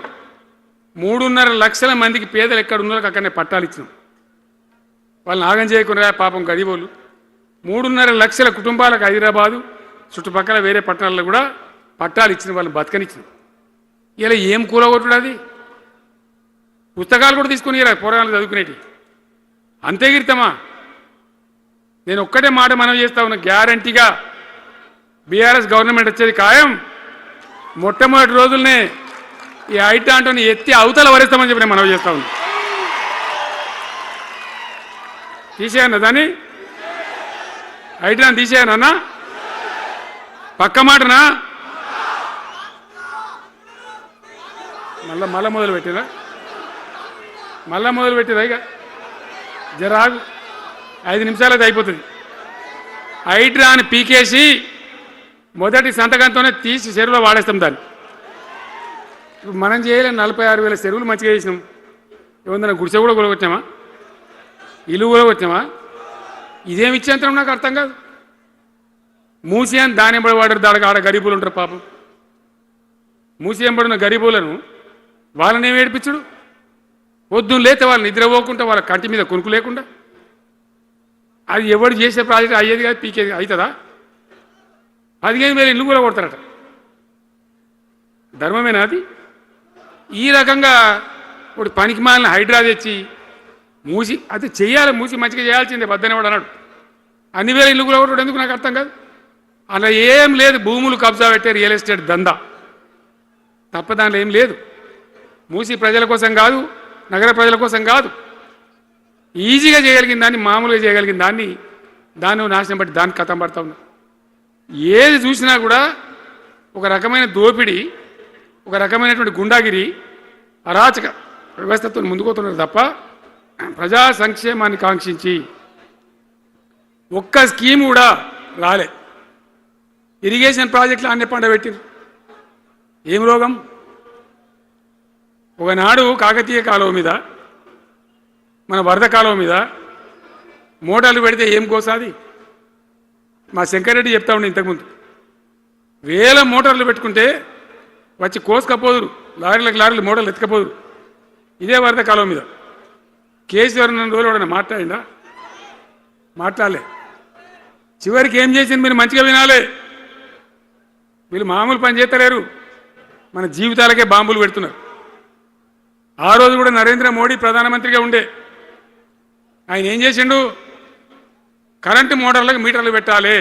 3.5 లక్షల మందికి పేదలు ఎక్కడ ఉన్నారో అక్కడనే పట్టాలు ఇచ్చినాం. వాళ్ళని ఆగం చేయకుండా పాపం గరీబోళ్ళు 3.5 లక్షల కుటుంబాలకు హైదరాబాదు చుట్టుపక్కల వేరే పట్టణాల్లో కూడా పట్టాలు ఇచ్చిన వాళ్ళని బతకనిచ్చినాం. ఇలా ఏం కూలగొట్టుడు? అది పుస్తకాలు కూడా తీసుకుని పోరాటాలు చదువుకునేటి అంతే గిరితమా? నేను ఒక్కటే మాట మనం చేస్తా ఉన్నా, గ్యారంటీగా బీఆర్ఎస్ గవర్నమెంట్ వచ్చేది ఖాయం. మొట్టమొదటి రోజులనే ఈ ఐటాంటోని ఎత్తి అవతల వరేస్తామని చెప్పి నేను మనవి చేస్తా ఉన్నా. తీసేయన్నా దాన్ని, ఐటాన్ తీసేయనన్నా? పక్క మాటనా? మళ్ళా మొదలు పెట్టిరా? ఇక జరాగు, 5 నిమిషాలు అది అయిపోతుంది. హైడ్రాని పీకేసి మొదటి సంతకంతోనే తీసి చెరువులో వాడేస్తాం దాన్ని. ఇప్పుడు మనం చేయలేం. 46,000 చెరువులు మంచిగా చేసినాం. ఏమన్నా గుడిసె కూడా కొలగొచ్చామా? ఇల్లు కూడా వచ్చామా? ఇదేమి ఇచ్చేంతరం నాకు అర్థం కాదు. మూసి అని దాని పడి వాడారు, దానికి ఆడ గరీబులు ఉంటారు పాపం. మూసేయంబడిన గరీబులను వాళ్ళని ఏమి ఏడిపించుడు? పొద్దున్న లేతే వాళ్ళు నిద్రపోకుండా వాళ్ళ కంటి మీద కొనుక్కు లేకుండా అది ఎవడు చేసే ప్రాజెక్ట్ అయ్యేది కాదు, పీకేది అవుతుందా? 15,000 ఇల్లు కూడా కొడతారట. ధర్మమేనా అది? ఈ రకంగా ఒక పనికి మాలిన హైడ్రా తెచ్చి మూసి అది చెయ్యాలి, మూసి మంచిగా చేయాల్సిందే బద్దనేవాడు అన్నాడు. అన్ని వేల ఇల్లు కూడా కొట్టడం ఎందుకు నాకు అర్థం కాదు. అలా ఏం లేదు, భూములు కబ్జా పెట్టే రియల్ ఎస్టేట్ దందా తప్ప దానిలో ఏం లేదు. మూసి ప్రజల కోసం కాదు, నగర ప్రజల కోసం కాదు, ఈజీగా చేయగలిగిన దాన్ని, మామూలుగా చేయగలిగిన దాన్ని నాశనం బట్టి దాన్ని కథం పడతా ఉన్నా. ఏది చూసినా కూడా ఒక రకమైన దోపిడీ, ఒక రకమైనటువంటి గుండాగిరి, అరాచక వ్యవస్థతో ముందుకోతున్నారు తప్ప ప్రజా సంక్షేమాన్ని కాంక్షించి ఒక్క స్కీమ్ కూడా రాలే. ఇరిగేషన్ ప్రాజెక్టులు అన్ని పండబెట్టిరు. ఏం రోగం? ఒకనాడు కాకతీయ కాలువ మీద, మన వరద కాలువ మీద మోటార్లు పెడితే ఏం కోసాది? మా శంకరెడ్డి చెప్తా ఉండే ఇంతకుముందు, వేల మోటార్లు పెట్టుకుంటే వచ్చి కోసుకపోదురు, లారీలకు మోటార్లు ఎత్తుకపోదురు. ఇదే వరద కాలువ మీద కేసీఆర్ ఉన్న రోజులు ఎవడన్నా మాట్లాడిందా? మాట్లాడలే. చివరికి ఏం చేసింది మీరు మంచిగా వినాలే. వీళ్ళు మామూలు పని చేస్తలేరు, మన జీవితాలకే బాంబులు పెడుతున్నారు. ఆ రోజు కూడా నరేంద్ర మోడీ ప్రధానమంత్రిగా ఉండే ఆయన ఏం చేసిండు? కరెంటు మోటార్లకు మీటర్లు పెట్టాలి,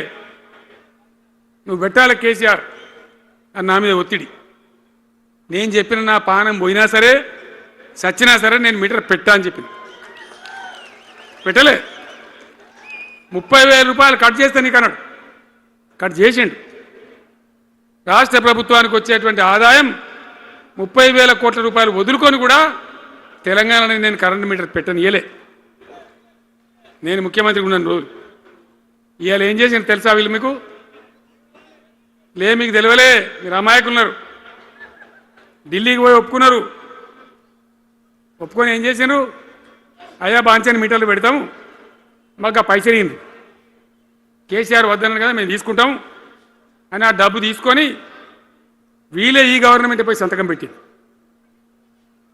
నువ్వు పెట్టాలి కేసీఆర్ అని నా మీద ఒత్తిడి. నేను చెప్పిన నా పానం పోయినా సరే, సచ్చినా సరే నేను మీటర్ పెట్టా అని చెప్పింది. పెట్టలే. 30,000 రూపాయలు కట్ చేస్తే నీకు అన్నాడు, కట్ చేసిండు. రాష్ట్ర ప్రభుత్వానికి వచ్చేటువంటి ఆదాయం 30,000 కోట్ల రూపాయలు వదులుకొని కూడా తెలంగాణలో నేను కరెంటు మీటర్ పెట్టనియలే. నేను ముఖ్యమంత్రి ఉన్నాను రోజు. ఇవాళ ఏం చేసిండు తెలుసా వీళ్ళు మీకు? మీకు తెలియలే, మీరు అమాయకులున్నారు. ఢిల్లీకి పోయి ఒప్పుకున్నారు. ఒప్పుకొని ఏం చేశారు? అయ్యా బాంచని మీటర్లు పెడతాము, మాకు ఆ పైసలు ఇయ్యండి, కేసీఆర్ వద్దన్నారు కదా మేము తీసుకుంటాం అని ఆ డబ్బు తీసుకొని వీళ్ళే ఈ గవర్నమెంట్ పోయి సంతకం పెట్టింది.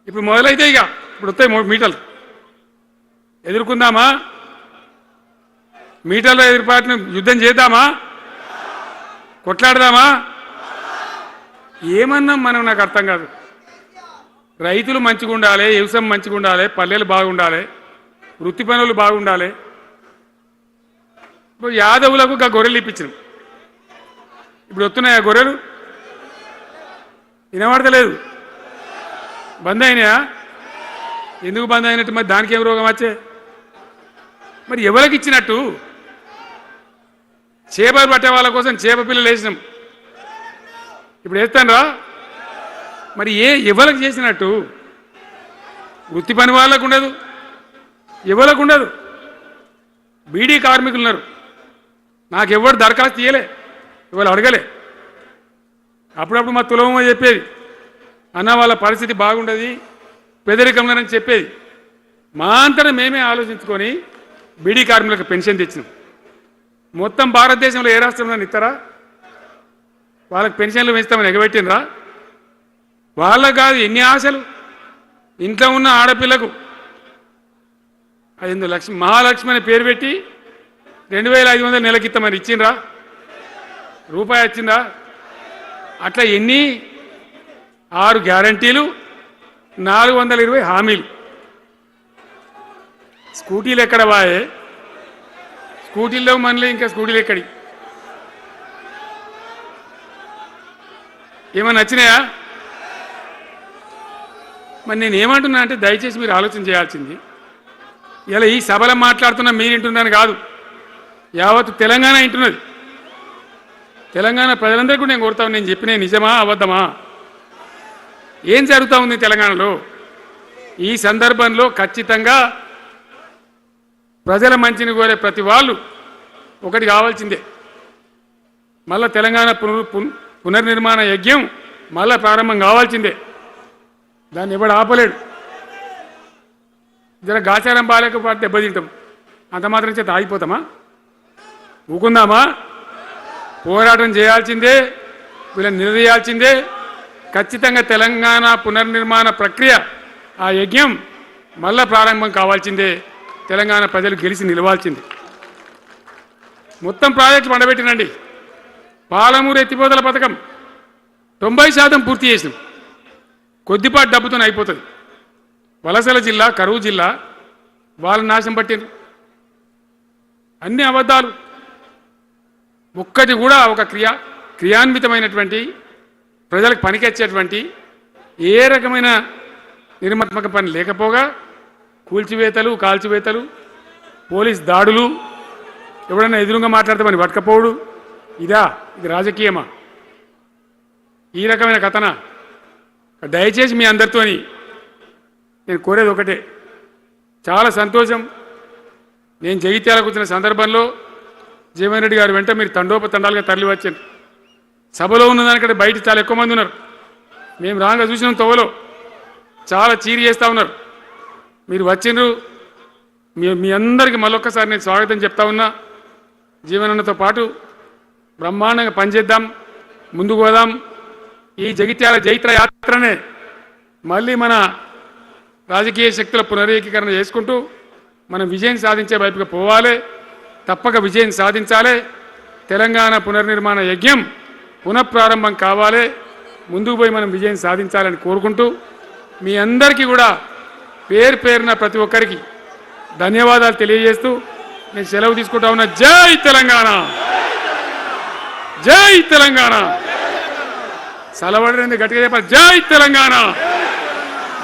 ఇప్పుడు మొదలైతే ఇక ఇప్పుడు వస్తాయి మీటర్లు. ఎదుర్కొందామా? మీటర్ల ఏర్పాటును యుద్ధం చేద్దామా? కొట్లాడదామా? ఏమన్నాం మనం? నాకు అర్థం కాదు. రైతులు మంచిగా ఉండాలి, వ్యవసాయం మంచిగా ఉండాలి, పల్లెలు బాగుండాలి, వృత్తి పనులు బాగుండాలి. ఇప్పుడు యాదవులకు గొర్రెలు ఇప్పించినాం. ఇప్పుడు వస్తున్నాయా గొర్రెలు? వినబడతలేదు. బంద్ అయినాయా? ఎందుకు బంద్ అయినట్టు? మరి దానికి ఏం రోగం వచ్చే? మరి ఎవరికి ఇచ్చినట్టు? చేపలు పట్టే వాళ్ళ కోసం చేప పిల్లలు వేసినాం, ఇప్పుడు వేస్తాను రా. మరి ఎవరికి చేసినట్టు? వృత్తి పని వాళ్ళకు ఉండదు, ఎవరికి ఉండదు. బీడీ కార్మికులు ఉన్నారు, నాకెవ్వరు దరఖాస్తు ఇయ్యలే, ఇవాళ అడగలే. అప్పుడప్పుడు మా తులమో చెప్పేది, అన్న వాళ్ళ పరిస్థితి బాగుండదు పెదరికంలోనని చెప్పేది. మా అంతటా మేమే ఆలోచించుకొని బీడీ కార్మికులకు పెన్షన్ తెచ్చినాం. మొత్తం భారతదేశంలో ఏ రాష్ట్రంలో ఇస్తారా? వాళ్ళకి పెన్షన్లు పెంచుతామని ఎగబెట్టినరా? వాళ్ళకు కాదు, ఎన్ని ఆశలు. ఇంట్లో ఉన్న ఆడపిల్లకు 5 లక్షలు మహాలక్ష్మి అని పేరు పెట్టి 2,500 నెలకిస్తామని ఇచ్చిండ్రా? రూపాయి వచ్చిందా? అట్లా ఎన్ని? 6 గ్యారంటీలు, 420 హామీలు. స్కూటీలు ఎక్కడ వాయే? స్కూటీల్లో మనలే, ఇంకా స్కూటీలు ఎక్కడి? ఏమన్నా నచ్చినాయా? మరి నేను ఏమంటున్నా అంటే దయచేసి మీరు ఆలోచన చేయాల్సింది, ఇలా ఈ సభలో మాట్లాడుతున్నా మీరు వింటున్నాను కాదు, యావత్ తెలంగాణ వింటున్నది. తెలంగాణ ప్రజలందరికీ నేను కోరుతాను, నేను చెప్పిన నిజమా అబద్ధమా, ఏం జరుగుతూ ఉంది తెలంగాణలో? ఈ సందర్భంలో ఖచ్చితంగా ప్రజల మంచిని కోరే ప్రతి వాళ్ళు ఒకటి కావాల్సిందే, మళ్ళా తెలంగాణ పునర్నిర్మాణ యజ్ఞం మళ్ళా ప్రారంభం కావాల్సిందే. దాన్ని ఎవడు ఆపలేడు. జర గాచారం బాలేకపోతే దెబ్బతింటాం, అంత మాత్రం చేత ఆగిపోతామా? ఊకుందామా? పోరాటం చేయాల్సిందే, వీళ్ళని నిలదీయాల్సిందే, ఖచ్చితంగా తెలంగాణ పునర్నిర్మాణ ప్రక్రియ ఆ యజ్ఞం మళ్ళా ప్రారంభం కావాల్సిందే. తెలంగాణ ప్రజలు గెలిచి నిలవాల్సిందే. మొత్తం ప్రాజెక్టులు పండబెట్టినండి. పాలమూరు ఎత్తిపోతల పథకం 90% పూర్తి చేసినాం. కొద్దిపాటి డబ్బుతో అయిపోతుంది. వలసల జిల్లా, కరువు జిల్లా వాళ్ళ నాశనం పట్టింది. అన్ని అబద్ధాలు. ఒక్కటి కూడా ఒక క్రియాన్వితమైనటువంటి ప్రజలకు పనికొచ్చేటువంటి ఏ రకమైన నిర్మాత్మక పని లేకపోగా కూల్చివేతలు, కాల్చివేతలు, పోలీస్ దాడులు, ఎవడన్నా ఎదురుగా మాట్లాడతామని పట్టుకపోవడు. ఇది రాజకీయమా? ఈ రకమైన కథన. దయచేసి మీ అందరితోని నేను కోరేది ఒకటే. చాలా సంతోషం. నేను జగిత్యాలకు వచ్చిన సందర్భంలో జీవన్ రెడ్డి గారు వెంట మీరు తండోపతండాలుగా తరలి వచ్చారు. సభలో ఉన్నదానికంటే బయట చాలా ఎక్కువ మంది ఉన్నారు. మేము రాగా చూసినాం. తోవలో చాలా చీరి చేస్తూ ఉన్నారు. మీరు వచ్చిండ్రు. మీ అందరికీ మళ్ళొక్కసారి నేను స్వాగతం చెప్తా ఉన్నా. జీవనన్నతో పాటు బ్రహ్మాండంగా పనిచేద్దాం, ముందుకు పోదాం. ఈ జగిత్యాల జైత్ర యాత్రనే మళ్ళీ మన రాజకీయ శక్తుల పునరేకీకరణ చేసుకుంటూ మనం విజయం సాధించే వైపుగా పోవాలి. తప్పక విజయం సాధించాలి. తెలంగాణ పునర్నిర్మాణ యజ్ఞం పునఃప్రారంభం కావాలి. ముందుకు పోయి మనం విజయం సాధించాలని కోరుకుంటూ మీ అందరికీ కూడా పేరు పేరున ప్రతి ఒక్కరికి ధన్యవాదాలు తెలియజేస్తూ నేను సెలవు తీసుకుంటా ఉన్నా. జై తెలంగాణ, జై తెలంగాణ. సలవడని గట్టిగా చెప్పాలి. జై తెలంగాణ,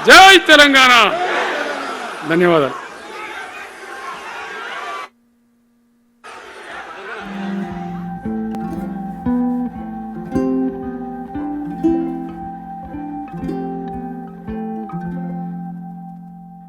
జై తెలంగాణ. ధన్యవాదాలు.